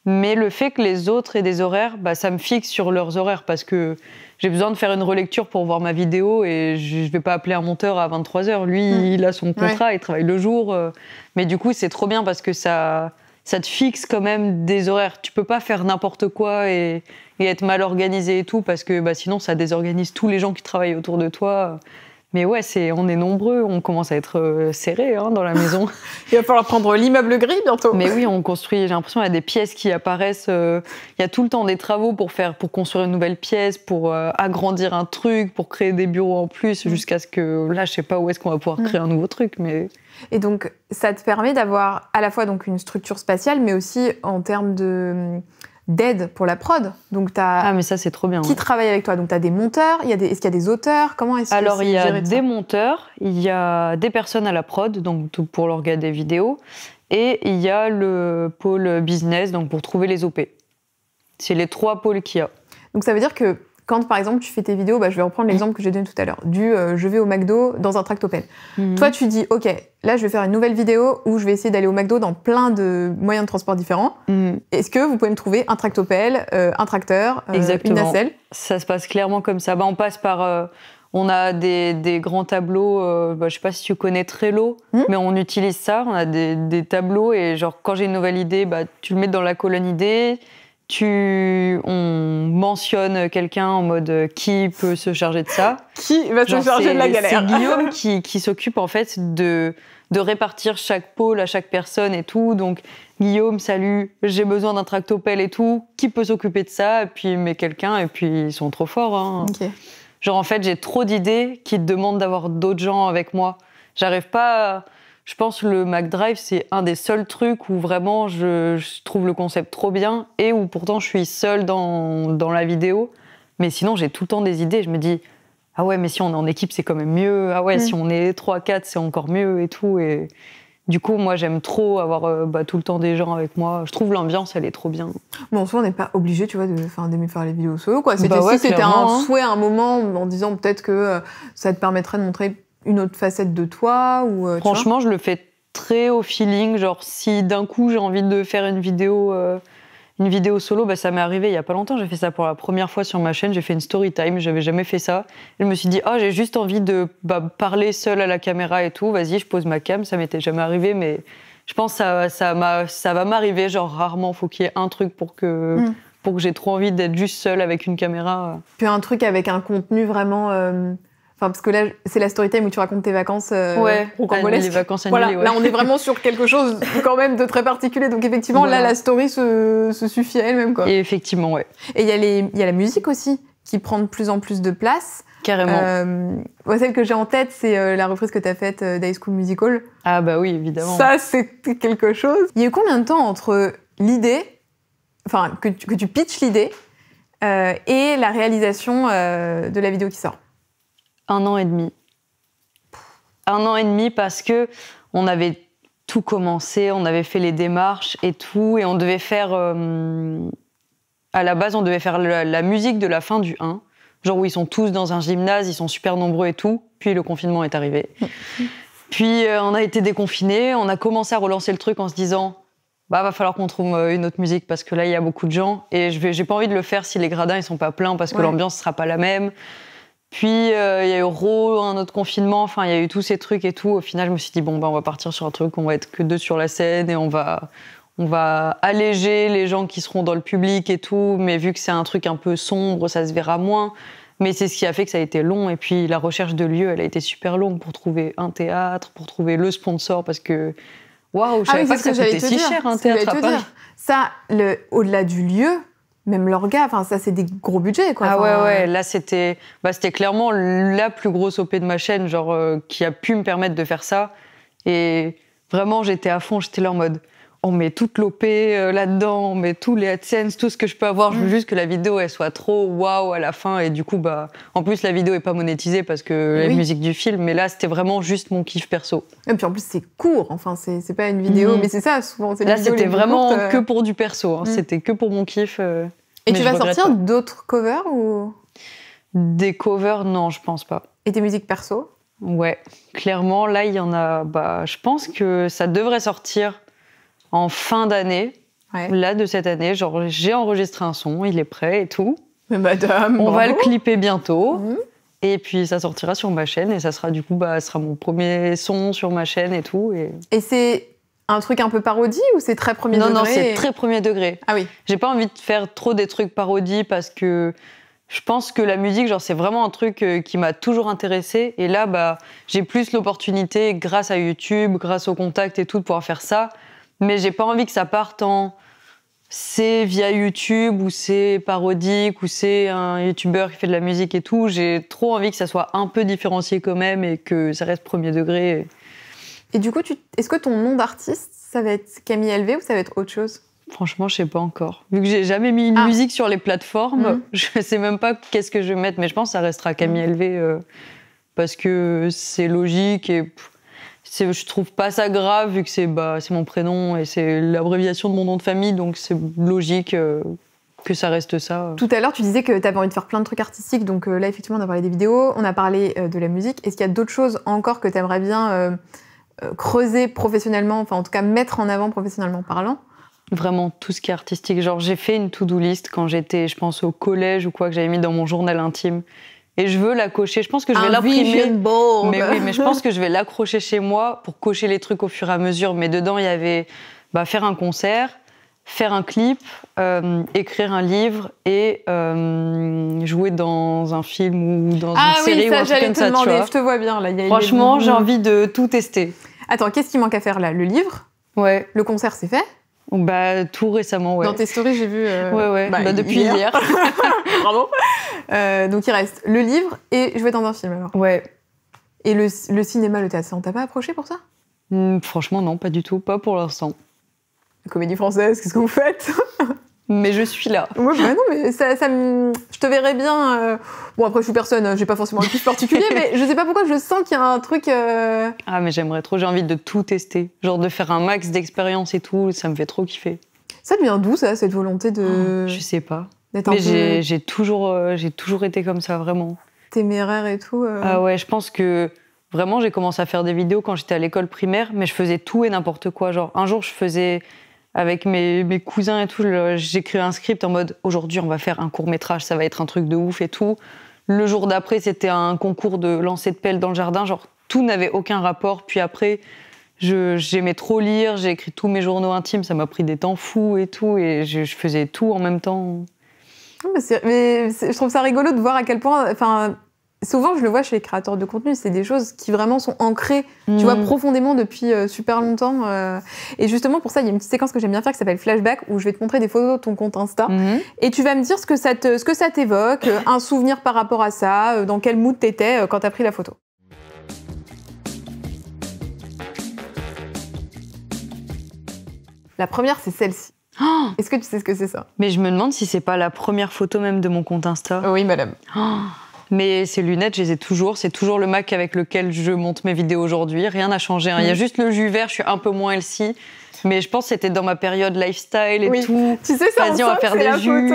mais le fait que les autres aient des horaires, ça me fixe sur leurs horaires, parce que j'ai besoin de faire une relecture pour voir ma vidéo, et je vais pas appeler un monteur à 23h. Lui, il a son contrat, il travaille le jour. Mais du coup, c'est trop bien, parce que ça te fixe quand même des horaires. Tu peux pas faire n'importe quoi et être mal organisé et tout, parce que sinon ça désorganise tous les gens qui travaillent autour de toi. Mais ouais, on est nombreux, on commence à être serrés dans la maison. Il va falloir prendre l'immeuble gris bientôt. Mais oui, on construit, j'ai l'impression qu'il y a des pièces qui apparaissent. Il y a tout le temps des travaux pour construire une nouvelle pièce, pour agrandir un truc, pour créer des bureaux en plus, jusqu'à ce que, là, je sais pas où est-ce qu'on va pouvoir créer un nouveau truc, mais... Et donc, ça te permet d'avoir à la fois donc, une structure spatiale, mais aussi en termes d'aide pour la prod. Donc, Ah, mais ça, c'est trop bien. Qui travaille avec toi? Donc, tu as des monteurs, est-ce qu'il y a des auteurs? Comment est-ce Alors, que il y a des monteurs, il y a des personnes à la prod, donc pour l'orga des vidéos, et il y a le pôle business, donc pour trouver les OP. C'est les 3 pôles qu'il y a. Donc, ça veut dire que quand, par exemple, tu fais tes vidéos, je vais reprendre l'exemple que j'ai donné tout à l'heure, je vais au McDo dans un tractopelle. Toi, tu dis, OK, là, je vais faire une nouvelle vidéo où je vais essayer d'aller au McDo dans plein de moyens de transport différents. Est-ce que vous pouvez me trouver un tractopelle, un tracteur, une nacelle? Ça se passe clairement comme ça. On passe par... on a des grands tableaux, je sais pas si tu connais Trello, mais on utilise ça. On a des tableaux et genre, quand j'ai une nouvelle idée, tu le mets dans la colonne idée. On mentionne quelqu'un en mode qui peut se charger de ça. Qui va se charger de la galère? C'est Guillaume qui s'occupe en fait de répartir chaque pôle à chaque personne et tout. Donc Guillaume, salut, j'ai besoin d'un tractopelle et tout. Qui peut s'occuper de ça? Et puis il met quelqu'un et puis ils sont trop forts. Okay. Genre en fait j'ai trop d'idées qui demandent d'avoir d'autres gens avec moi. J'arrive pas. Je pense que le McDrive, c'est un des seuls trucs où vraiment je trouve le concept trop bien et où pourtant je suis seule dans la vidéo. Mais sinon, j'ai tout le temps des idées. Je me dis, ah ouais, mais si on est en équipe, c'est quand même mieux. Ah ouais, si on est 3-4, c'est encore mieux et tout. Et du coup, moi, j'aime trop avoir tout le temps des gens avec moi. Je trouve l'ambiance, elle est trop bien. Bon, en soi, on n'est pas obligé, tu vois, d'aimer faire les vidéos solo, quoi. C'était un souhait à un moment en disant peut-être que ça te permettrait de montrer une autre facette de toi ou franchement, je le fais très au feeling. Genre, si d'un coup j'ai envie de faire une vidéo solo, ça m'est arrivé il y a pas longtemps. J'ai fait ça pour la première fois sur ma chaîne. J'ai fait une story time. J'avais jamais fait ça. Et je me suis dit, j'ai juste envie de parler seule à la caméra et tout. Vas-y, je pose ma cam. Ça m'était jamais arrivé, mais je pense que ça va m'arriver. Genre rarement, faut qu'il y ait un truc pour que j'ai trop envie d'être juste seule avec une caméra. Puis un truc avec un contenu vraiment. Parce que là, c'est la story time où tu racontes tes vacances les vacances annulées. Voilà, là, on est vraiment sur quelque chose quand même de très particulier. Donc effectivement, là, la story se suffit à elle-même, quoi. Et effectivement, ouais. Et il y a la musique aussi qui prend de plus en plus de place. Carrément. Celle que j'ai en tête, c'est la reprise que tu as faite d'High School Musical. Ah bah oui, évidemment. Ça, c'est quelque chose. Il y a eu combien de temps entre l'idée, que tu pitches l'idée, et la réalisation de la vidéo qui sort? 1 an et demi. 1 an et demi parce que on avait tout commencé, on avait fait les démarches et tout, et on devait faire... à la base, on devait faire la musique de la fin du 1, genre où ils sont tous dans un gymnase, ils sont super nombreux et tout, puis le confinement est arrivé. Puis on a été déconfinés, on a commencé à relancer le truc en se disant va falloir qu'on trouve une autre musique parce que là, il y a beaucoup de gens, et j'ai pas envie de le faire si les gradins ils sont pas pleins parce que l'ambiance sera pas la même. Puis, il y a eu un autre confinement, il y a eu tous ces trucs et tout. Au final, je me suis dit, on va partir sur un truc, on va être que 2 sur la scène et on va alléger les gens qui seront dans le public et tout. Mais vu que c'est un truc un peu sombre, ça se verra moins. Mais c'est ce qui a fait que ça a été long. Et puis, la recherche de lieu, elle a été super longue pour trouver un théâtre, pour trouver le sponsor, parce que, waouh, je savais pas que ça coûtait si cher, un théâtre à Paris. Ça, au-delà du lieu, même l'orga, enfin ça c'est des gros budgets quoi. Ah Enfin, ouais, là c'était clairement la plus grosse OP de ma chaîne, genre qui a pu me permettre de faire ça. Et vraiment j'étais à fond, j'étais là en mode on met toute l'OP là-dedans, on met tous les AdSense, tout ce que je peux avoir. Je veux juste que la vidéo elle soit trop waouh à la fin. Et du coup en plus la vidéo est pas monétisée parce que la musique du film. Mais là c'était vraiment juste mon kiff perso. Et puis en plus c'est court, enfin c'est pas une vidéo, mais c'est ça souvent. Là c'était vraiment que pour du perso, hein. C'était que pour mon kiff. Et tu vas sortir d'autres covers ou des covers? Non, je pense pas. Et tes musiques perso? Ouais, clairement là il y en a. Je pense que ça devrait sortir en fin d'année, là de cette année. Genre j'ai enregistré un son, il est prêt et tout. Mais madame, on va le clipper bientôt. Et puis ça sortira sur ma chaîne et ça sera du coup ça sera mon premier son sur ma chaîne et tout. Et c'est un truc un peu parodie ou c'est très premier degré? Non, c'est très premier degré. Ah oui. J'ai pas envie de faire trop des trucs parodies parce que je pense que la musique, genre, c'est vraiment un truc qui m'a toujours intéressée. Et là, j'ai plus l'opportunité, grâce à YouTube, grâce au contact et tout, de pouvoir faire ça. Mais j'ai pas envie que ça parte en c'est via YouTube ou c'est parodique ou c'est un YouTuber qui fait de la musique et tout. J'ai trop envie que ça soit un peu différencié quand même et que ça reste premier degré. Et du coup, est-ce que ton nom d'artiste, ça va être Camille LV ou ça va être autre chose? Franchement, je sais pas encore. Vu que j'ai jamais mis une musique sur les plateformes, je sais même pas qu'est-ce que je vais mettre, mais je pense que ça restera Camille LV parce que c'est logique et je trouve pas ça grave vu que c'est mon prénom et c'est l'abréviation de mon nom de famille, donc c'est logique que ça reste ça. Tout à l'heure, tu disais que tu avais envie de faire plein de trucs artistiques, donc là, effectivement, on a parlé des vidéos, on a parlé de la musique. Est-ce qu'il y a d'autres choses encore que tu aimerais bien creuser professionnellement, enfin en tout cas mettre en avant professionnellement parlant? Vraiment tout ce qui est artistique. Genre j'ai fait une to-do list quand j'étais, je pense, au collège ou quoi, que j'avais mis dans mon journal intime. Et je veux la cocher. Je pense que je vais l'imprimer. Mais oui, mais je pense que je vais l'accrocher chez moi pour cocher les trucs au fur et à mesure. Mais dedans, il y avait faire un concert, faire un clip, écrire un livre et jouer dans un film ou dans une série ou un truc comme ça. Tu vois. Je te vois bien là. Franchement, j'ai envie de tout tester. Attends, qu'est-ce qui manque à faire là? Le livre? Ouais. Le concert, c'est fait? Tout récemment, ouais. Dans tes stories, j'ai vu... Ouais. Depuis hier. Bravo. Donc, il reste le livre et jouer dans un film, alors. Ouais. Et le cinéma, le théâtre, on t'a pas approché pour ça? Franchement, non, pas du tout. Pas pour l'instant. Comédie française, qu'est-ce que vous faites? Mais je suis là. Ouais, non, mais je te verrais bien... Bon, après, je suis personne, j'ai pas forcément un kiff particulier, mais je sais pas pourquoi, je sens qu'il y a un truc... Ah, mais j'aimerais trop, j'ai envie de tout tester. Genre de faire un max d'expérience et tout, ça me fait trop kiffer. Ça devient d'où, ça, cette volonté de... Je sais pas. Mais j'ai toujours été comme ça, vraiment. Téméraire et tout. Ah ouais, je pense que... Vraiment, j'ai commencé à faire des vidéos quand j'étais à l'école primaire, mais je faisais tout et n'importe quoi. Genre, un jour, je faisais... Avec mes cousins et tout, j'écrivais un script en mode « Aujourd'hui, on va faire un court-métrage, ça va être un truc de ouf et tout ». Le jour d'après, c'était un concours de lancer de pelle dans le jardin. Genre, tout n'avait aucun rapport. Puis après, j'aimais trop lire, j'ai écrit tous mes journaux intimes, ça m'a pris des temps fous et tout, et je faisais tout en même temps. Mais je trouve ça rigolo de voir à quel point... Enfin, souvent, je le vois chez les créateurs de contenu, c'est des choses qui vraiment sont ancrées, tu vois, profondément depuis super longtemps. Et justement, pour ça, il y a une petite séquence que j'aime bien faire qui s'appelle Flashback, où je vais te montrer des photos de ton compte Insta. Et tu vas me dire ce que ça t'évoque, un souvenir par rapport à ça, dans quel mood t'étais quand t'as pris la photo. La première, c'est celle-ci. Oh, est-ce que tu sais ce que c'est ça? Mais je me demande si c'est pas la première photo même de mon compte Insta. Oui, madame. Oh. Mais ces lunettes, je les ai toujours. C'est toujours le Mac avec lequel je monte mes vidéos aujourd'hui. Rien n'a changé. Hein. Il y a juste le jus vert, je suis un peu moins healthy. Mais je pense que c'était dans ma période lifestyle et tout. Tu sais, ça, vas-y, on va faire des jus.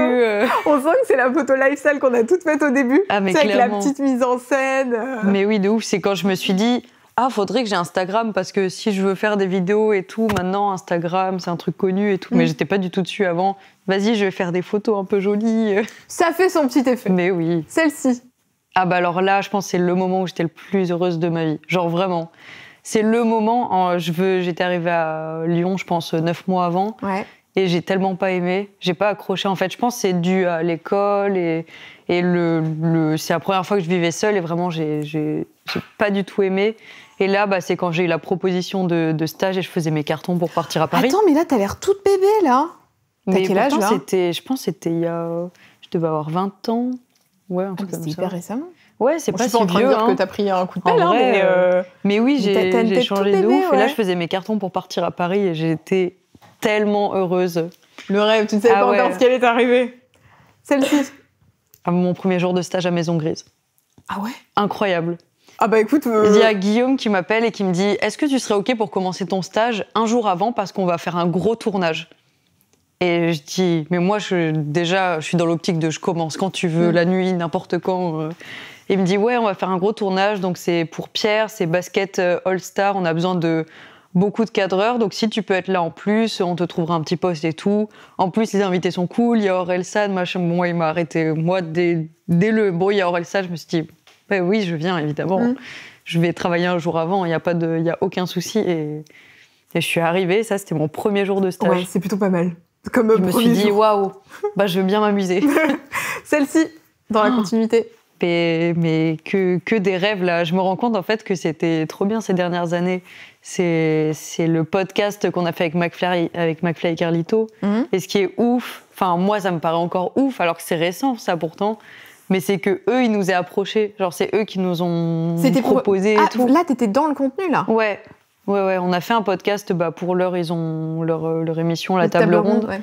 On sent que c'est la photo lifestyle qu'on a toute faite au début. Ah, mais avec la petite mise en scène. Mais oui, de ouf. C'est quand je me suis dit... Ah, faudrait que j'ai Instagram parce que si je veux faire des vidéos et tout, maintenant Instagram c'est un truc connu et tout, mais j'étais pas du tout dessus avant. Vas-y, je vais faire des photos un peu jolies. Ça fait son petit effet. Mais oui. Celle-ci. Ah bah alors là, je pense que c'est le moment où j'étais le plus heureuse de ma vie. Genre vraiment. C'est le moment, j'étais arrivée à Lyon, je pense 9 mois avant. Ouais. Et j'ai tellement pas aimé, j'ai pas accroché. En fait, je pense que c'est dû à l'école et c'est la première fois que je vivais seule et vraiment j'ai pas du tout aimé. Et là, c'est quand j'ai eu la proposition de stage et je faisais mes cartons pour partir à Paris. Attends, mais là, t'as l'air toute bébé, là. Mais quel âge, là je pense que c'était il y a... Je devais avoir 20 ans. Ouais, un truc comme ça. C'était hyper récemment. Ouais, c'est pas si vieux. Je suis pas en train de dire que t'as pris un coup de pelle, mais oui, j'ai changé de ouf. Ouais. Et là, je faisais mes cartons pour partir à Paris et j'étais tellement heureuse. Le rêve, tu ne savais pas encore ce qui allait t'arriver. Celle-ci. Mon premier jour de stage à Maison Grise. Ah ouais? Incroyable. Ah bah écoute... Il y a Guillaume qui m'appelle et qui me dit « Est-ce que tu serais OK pour commencer ton stage un jour avant parce qu'on va faire un gros tournage ?» Et je dis « Mais moi, je suis dans l'optique de je commence quand tu veux, la nuit, n'importe quand. » Et il me dit « Ouais, on va faire un gros tournage, donc c'est pour Pierre, c'est basket All-Star, on a besoin de beaucoup de cadreurs, donc si tu peux être là en plus, on te trouvera un petit poste et tout. En plus, les invités sont cool, il y a Orelsan, machin. Moi, il m'a arrêté. Moi, dès le bon, il y a Orelsan, je me suis dit bah, oui, je viens, évidemment. Je vais travailler un jour avant, il n'y a aucun souci. Et je suis arrivée, ça, c'était mon premier jour de stage. Ouais, c'est plutôt pas mal. Je me suis dit waouh, je veux bien m'amuser. Celle-ci, dans la continuité. Mais que des rêves, là. Je me rends compte, en fait, que c'était trop bien ces dernières années. C'est le podcast qu'on a fait avec McFly et Carlito. Et ce qui est ouf, enfin, moi, ça me paraît encore ouf, alors que c'est récent, ça, pourtant. Mais c'est que eux, ils nous aient approchés. Genre, c'est eux qui nous ont proposé et tout. Là, t'étais dans le contenu, là. Ouais. On a fait un podcast, pour l'heure, ils ont leur émission, La Table Ronde. Ouais.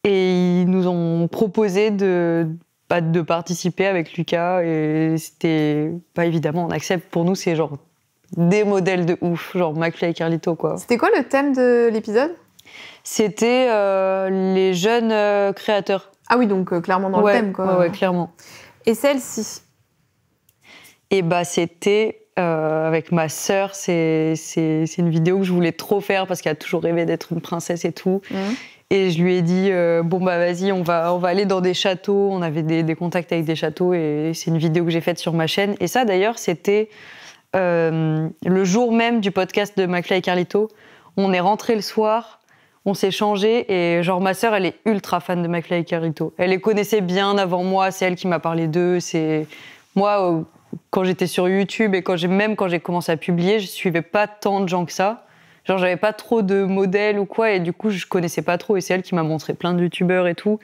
Et ils nous ont proposé de participer avec Lucas. Et c'était... évidemment, on accepte. Pour nous, c'est genre des modèles de ouf. Genre McFly et Carlito, quoi. C'était quoi le thème de l'épisode ? C'était les jeunes créateurs. Ah oui, donc clairement dans le thème, quoi. Ouais, clairement. Et celle-ci ? Et c'était... avec ma sœur, c'est une vidéo que je voulais trop faire parce qu'elle a toujours rêvé d'être une princesse et tout. Et je lui ai dit vas-y, on va aller dans des châteaux. On avait des contacts avec des châteaux et c'est une vidéo que j'ai faite sur ma chaîne. Et ça d'ailleurs, c'était le jour même du podcast de McFly et Carlito. On est rentré le soir, on s'est changé et genre ma sœur, elle est ultra fan de McFly et Carlito. Elle les connaissait bien avant moi, c'est elle qui m'a parlé d'eux. C'est moi. Quand j'étais sur YouTube et quand j'ai commencé à publier, je suivais pas tant de gens que ça. Genre, j'avais pas trop de modèles ou quoi, et du coup, je connaissais pas trop. Et c'est elle qui m'a montré plein de youtubeurs et tout.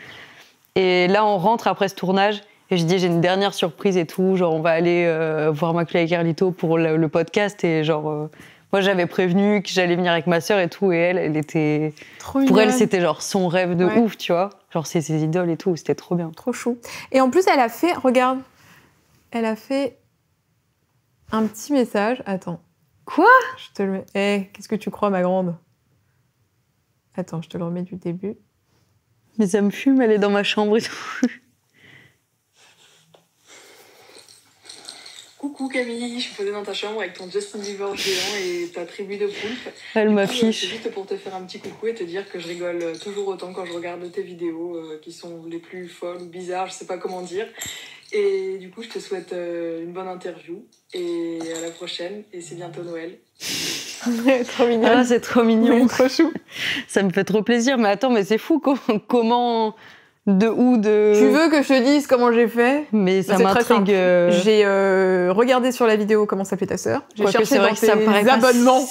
Et là, on rentre après ce tournage, et je dis, j'ai une dernière surprise et tout. Genre, on va aller voir McFly et Carlito pour le podcast. Et genre, moi, j'avais prévenu que j'allais venir avec ma sœur et tout, et elle était... Pour elle, c'était genre son rêve de ouf, tu vois. Genre, c'est ses idoles et tout, c'était trop bien. Trop chou. Et en plus, elle a fait, regarde, elle a fait un petit message. Attends. Quoi ? Je te le mets. Qu'est-ce que tu crois, ma grande ? Attends, je te le remets du début. Mais ça me fume, elle est dans ma chambre et tout. Coucou Camille, je suis posée dans ta chambre avec ton Justin Bieber géant et ta tribu de poulpes. Elle m'affiche. C'est juste pour te faire un petit coucou et te dire que je rigole toujours autant quand je regarde tes vidéos qui sont les plus folles ou bizarres, je sais pas comment dire. Et du coup, je te souhaite une bonne interview et à la prochaine. Et c'est bientôt Noël. Trop mignon. Ah, c'est trop mignon. Trop chou. Ça me fait trop plaisir. Mais attends, mais c'est fou. Comment... Tu veux que je te dise comment j'ai fait ? Mais ça m'intrigue. J'ai regardé sur la vidéo comment s'appelait ta sœur. J'ai cherché dans tes abonnements.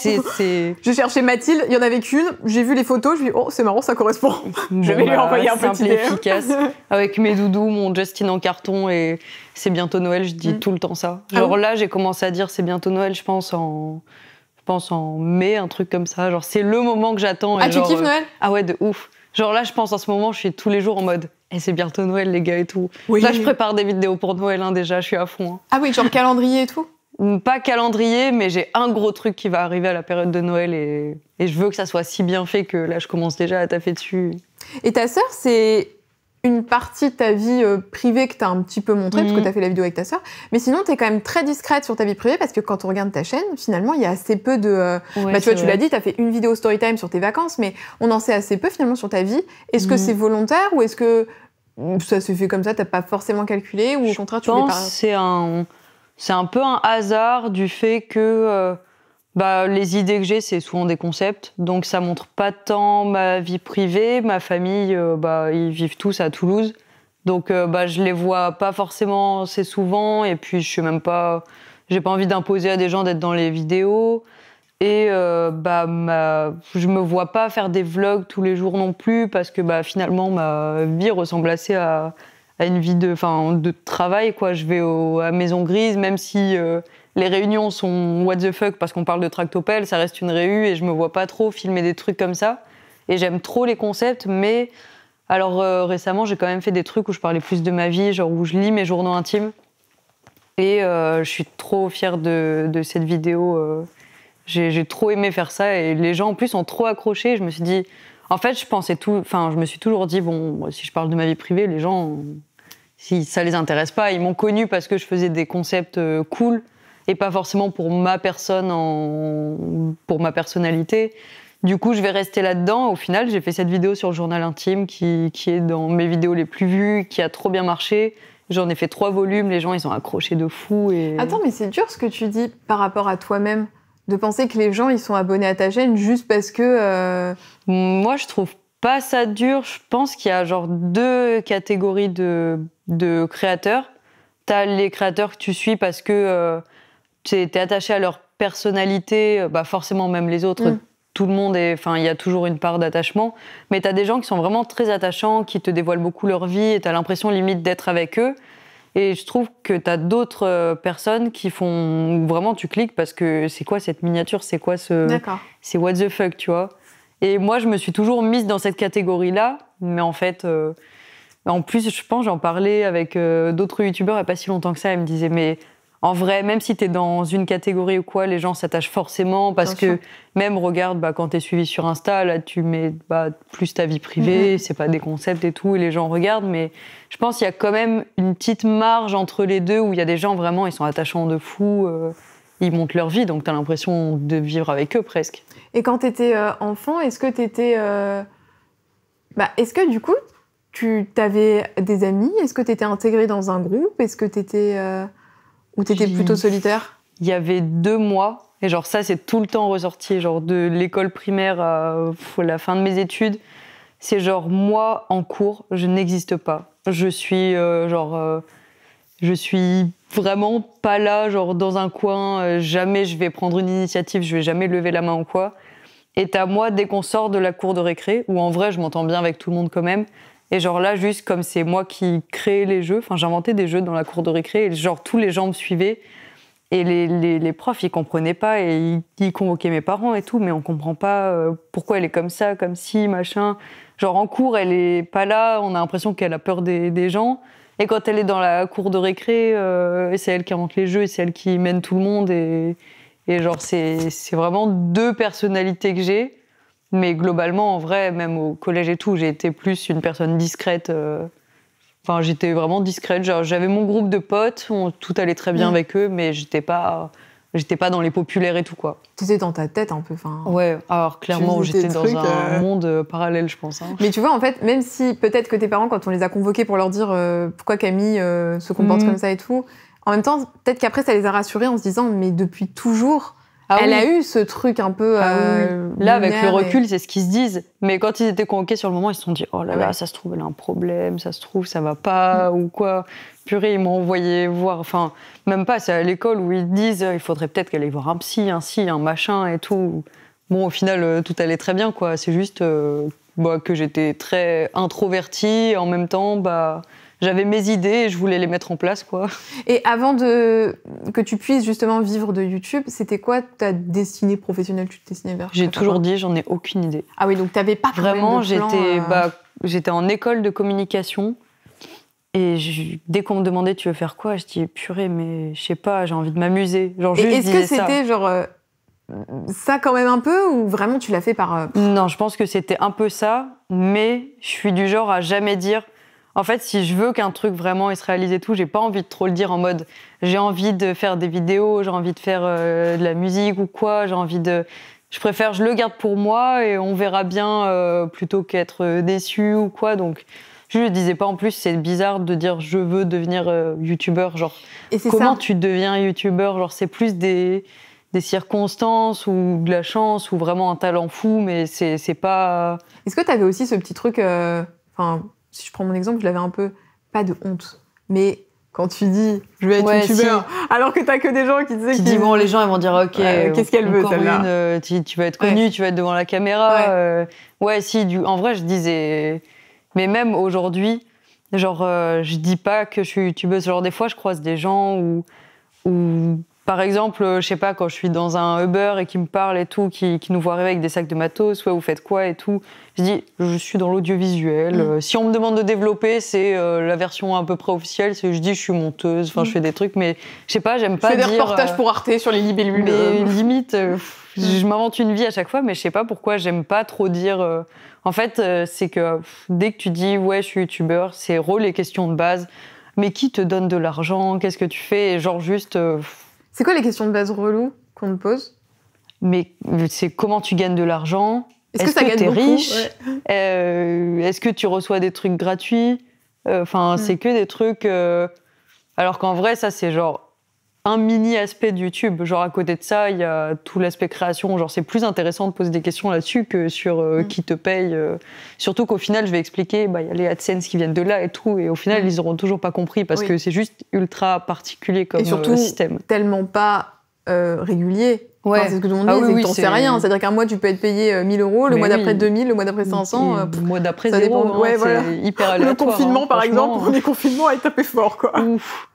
J'ai cherché Mathilde, il y en avait qu'une. J'ai vu les photos, je me dis c'est marrant, ça correspond. Je vais lui envoyer un petit simple et efficace. Avec mes doudous, mon Justin en carton et c'est bientôt Noël, je dis tout le temps ça. Genre là, j'ai commencé à dire c'est bientôt Noël, je pense en mai, un truc comme ça. Genre c'est le moment que j'attends. Ah, tu kiffes Noël ? Ah ouais, de ouf. Genre là, je pense en ce moment, je suis tous les jours en mode c'est bientôt Noël, les gars, et tout. Oui. Là, je prépare des vidéos pour Noël, déjà, je suis à fond. Ah oui, genre calendrier et tout ? Pas calendrier, mais j'ai un gros truc qui va arriver à la période de Noël et je veux que ça soit si bien fait que là, je commence déjà à taffer dessus. Et ta sœur, c'est une partie de ta vie privée que t'as un petit peu montrée, parce que t'as fait la vidéo avec ta sœur, mais sinon, t'es quand même très discrète sur ta vie privée, parce que quand on regarde ta chaîne, finalement, il y a assez peu de... tu vois, tu l'as dit, t'as fait une vidéo storytime sur tes vacances, mais on en sait assez peu, finalement, sur ta vie. Est-ce que c'est volontaire, ou est-ce que ça s'est fait comme ça, t'as pas forcément calculé, ou au contraire, tu voulais pas... C'est un peu un hasard du fait que... les idées que j'ai, c'est souvent des concepts, donc ça montre pas tant ma vie privée. Ma famille, ils vivent tous à Toulouse, donc je les vois pas forcément assez souvent, et puis j'ai pas envie d'imposer à des gens d'être dans les vidéos. Et je me vois pas faire des vlogs tous les jours non plus parce que finalement ma vie ressemble assez à une vie de travail, quoi. Je vais à Maison Grise, même si les réunions sont what the fuck parce qu'on parle de tractopelle, ça reste une réu et je me vois pas trop filmer des trucs comme ça. Et j'aime trop les concepts, mais alors récemment j'ai quand même fait des trucs où je parlais plus de ma vie, genre où je lis mes journaux intimes. Et je suis trop fière de cette vidéo. J'ai trop aimé faire ça et les gens en plus ont trop accroché. Je me suis dit, en fait, je me suis toujours dit, bon, si je parle de ma vie privée, les gens, si ça les intéresse pas, ils m'ont connue parce que je faisais des concepts cool et pas forcément pour ma personne, pour ma personnalité. Du coup, je vais rester là-dedans. Au final, j'ai fait cette vidéo sur le journal intime qui est dans mes vidéos les plus vues, qui a trop bien marché. J'en ai fait 3 volumes, les gens, ils ont accroché de fou. Et... Attends, mais c'est dur ce que tu dis par rapport à toi-même. De penser que les gens, ils sont abonnés à ta chaîne juste parce que... Moi, je trouve pas ça dur. Je pense qu'il y a genre 2 catégories de créateurs. T'as les créateurs que tu suis parce que t'es attaché à leur personnalité, forcément même les autres, tout le monde il y a toujours une part d'attachement. Mais t'as des gens qui sont vraiment très attachants, qui te dévoilent beaucoup leur vie et t'as l'impression limite d'être avec eux. Et je trouve que t'as d'autres personnes qui font vraiment tu cliques parce que c'est quoi cette miniature, c'est quoi c'est what the fuck, tu vois. Et moi je me suis toujours mise dans cette catégorie-là, mais en fait, en plus je pense j'en parlais avec d'autres youtubeurs il y a pas si longtemps que ça, ils me disaient mais en vrai, même si t'es dans une catégorie ou quoi, les gens s'attachent forcément parce que même regarde, quand t'es suivi sur Insta, là tu mets plus ta vie privée, c'est pas des concepts et tout, et les gens regardent, mais je pense qu'il y a quand même une petite marge entre les deux où il y a des gens vraiment, ils sont attachants de fou, ils montent leur vie, donc t'as l'impression de vivre avec eux presque. Et quand t'étais enfant, est-ce que t'étais... est-ce que du coup, tu t'avais des amis? Est-ce que t'étais intégrée dans un groupe? Est-ce que t'étais... Ou t'étais plutôt solitaire? Il y avait 2 mois, et genre ça c'est tout le temps ressorti, genre de l'école primaire à la fin de mes études. C'est genre moi en cours, je n'existe pas. Je suis je suis vraiment pas là, genre dans un coin, jamais je vais prendre une initiative, je vais jamais lever la main ou quoi. Et t'as moi dès qu'on sort de la cour de récré, où en vrai je m'entends bien avec tout le monde quand même. Et genre là, juste comme c'est moi qui crée les jeux, j'inventais des jeux dans la cour de récré, et genre tous les gens me suivaient. Et les profs, ils comprenaient pas, et ils convoquaient mes parents et tout, mais on comprend pas pourquoi elle est comme ça, comme ci, machin. Genre en cours, elle est pas là, on a l'impression qu'elle a peur des gens. Et quand elle est dans la cour de récré, c'est elle qui invente les jeux, et c'est elle qui mène tout le monde. Et genre, c'est vraiment 2 personnalités que j'ai. Mais globalement, en vrai, même au collège et tout, j'ai été plus une personne discrète. J'étais vraiment discrète. Genre, j'avais mon groupe de potes, tout allait très bien avec eux, mais j'étais pas dans les populaires et tout, quoi. T'étais dans ta tête un peu, Ouais, alors clairement, j'étais dans un monde parallèle, je pense. Mais tu vois, en fait, même si peut-être que tes parents, quand on les a convoqués pour leur dire pourquoi Camille se comporte comme ça et tout, en même temps, peut-être qu'après, ça les a rassurés en se disant, mais depuis toujours... elle a eu ce truc un peu... Là, avec le recul, c'est ce qu'ils se disent. Mais quand ils étaient convoqués sur le moment, ils se sont dit « Oh là là, ça se trouve, elle a un problème, ça se trouve, ça va pas, ou quoi. » Purée, ils m'ont envoyé voir... même pas, c'est à l'école où ils disent « Il faudrait peut-être qu'elle aille voir un psy, un machin et tout. » Bon, au final, tout allait très bien, quoi. C'est juste que j'étais très introvertie, et en même temps, j'avais mes idées et je voulais les mettre en place, quoi. Et avant que tu puisses justement vivre de YouTube, c'était quoi ta destinée professionnelle? Tu te destinais vers quoi? J'ai toujours dit, j'en ai aucune idée. Ah oui, donc t'avais pas vraiment de plan, j'étais en école de communication et dès qu'on me demandait tu veux faire quoi, je dis purée, mais je sais pas, j'ai envie de m'amuser. Genre, et est-ce que c'était genre ça quand même un peu, ou vraiment tu l'as fait par... Non, je pense que c'était un peu ça, mais je suis du genre à jamais dire... En fait, si je veux qu'un truc vraiment il se réalise et tout, j'ai pas envie de trop le dire en mode j'ai envie de faire des vidéos, j'ai envie de faire de la musique ou quoi, je préfère je le garde pour moi et on verra bien plutôt qu'être déçu ou quoi. Donc je le disais pas, en plus c'est bizarre de dire je veux devenir youtubeur, genre comment tu deviens youtubeur, genre c'est plus des circonstances ou de la chance ou vraiment un talent fou, mais c'est pas... Est-ce que t'avais aussi ce petit truc si je prends mon exemple, je l'avais un peu, pas de honte, mais quand tu dis je vais être youtubeur, alors que t'as que des gens qui disent bon, les gens ils vont dire ok, qu'est-ce qu'elle veut celle-là, tu vas être connue, tu vas être devant la caméra. En vrai je disais, mais même aujourd'hui, genre je dis pas que je suis youtubeuse. Genre des fois je croise des gens ou par exemple, je sais pas, quand je suis dans un Uber et qu'ils me parlent et tout, qui nous voient arriver avec des sacs de matos, vous faites quoi et tout, je dis, je suis dans l'audiovisuel. Si on me demande de développer, c'est la version à peu près officielle, je dis, je suis monteuse, je fais des trucs, mais je sais pas, j'aime pas dire... Je fais des reportages pour Arte sur les libellules. Mais limite, je m'invente une vie à chaque fois, mais je sais pas pourquoi j'aime pas trop dire... En fait, c'est que dès que tu dis, ouais, je suis youtubeur, c'est les questions de base, mais qui te donne de l'argent, qu'est-ce que tu fais, et genre juste... C'est quoi les questions de base reloues qu'on te pose? Mais c'est comment tu gagnes de l'argent? Est-ce que t'es riche? Est-ce que tu reçois des trucs gratuits? C'est que des trucs... Alors qu'en vrai, ça, c'est genre un mini aspect de YouTube. Genre, à côté de ça, il y a tout l'aspect création. Genre, c'est plus intéressant de poser des questions là-dessus que sur qui te paye. Surtout qu'au final, je vais expliquer, il y a les AdSense qui viennent de là et tout. Et au final, ils n'auront toujours pas compris parce que c'est juste ultra particulier comme système. Et surtout, tellement pas régulier. C'est ce que tout le monde dit, c'est que t'en sais rien. C'est-à-dire qu'un mois, tu peux être payé 1 000 €, le mois d'après 2 000, le mois d'après 500. Le mois d'après 0, c'est hyper aléatoire. Le confinement, par exemple, le premier confinement a tapé fort, quoi. Ouf.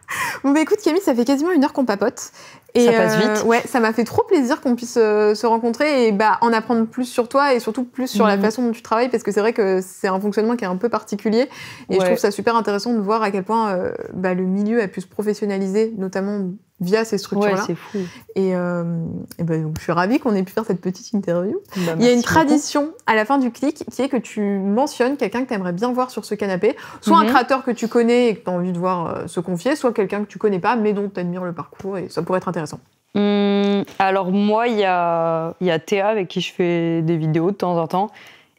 Bon, écoute, Camille, ça fait quasiment 1 heure qu'on papote. Et ça passe vite. Ouais, ça m'a fait trop plaisir qu'on puisse se rencontrer et en apprendre plus sur toi et surtout plus sur la façon dont tu travailles, parce que c'est vrai que c'est un fonctionnement qui est un peu particulier et je trouve ça super intéressant de voir à quel point le milieu a pu se professionnaliser, notamment via ces structures-là. Ouais, c'est fou. Et donc, je suis ravie qu'on ait pu faire cette petite interview. Il y a une tradition à la fin du clic qui est que tu mentionnes quelqu'un que tu aimerais bien voir sur ce canapé, soit un créateur que tu connais et que tu as envie de voir se confier, soit quelqu'un que tu connais pas mais dont tu admires le parcours et ça pourrait être intéressant. Alors moi, il y a Théa avec qui je fais des vidéos de temps en temps.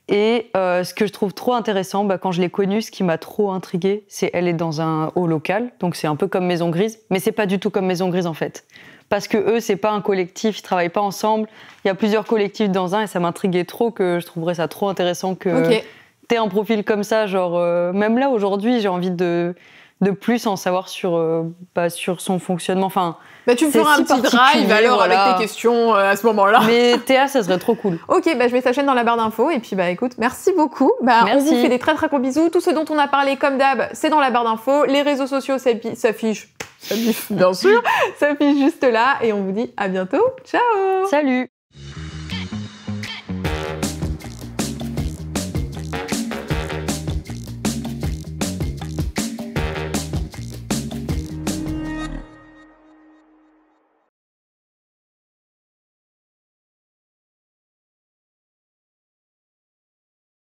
Et ce que je trouve trop intéressant, quand je l'ai connue, ce qui m'a trop intriguée, c'est elle est dans un haut local, donc c'est un peu comme Maison Grise, mais c'est pas du tout comme Maison Grise en fait. Parce que eux, c'est pas un collectif, ils travaillent pas ensemble. Il y a plusieurs collectifs dans un et ça m'intriguait trop que je trouverais ça trop intéressant que t'aies un profil comme ça. Genre, même là, aujourd'hui, j'ai envie de plus en savoir sur son fonctionnement. Enfin, tu me feras un petit drive alors avec tes questions à ce moment-là. Mais Théa, ça serait trop cool. Ok, je mets sa chaîne dans la barre d'infos et puis écoute, merci beaucoup. On vous fait des très très gros bisous. Tout ce dont on a parlé, comme d'hab, c'est dans la barre d'infos. Les réseaux sociaux s'affichent, bien sûr, s'affichent juste là et on vous dit à bientôt. Ciao. Salut.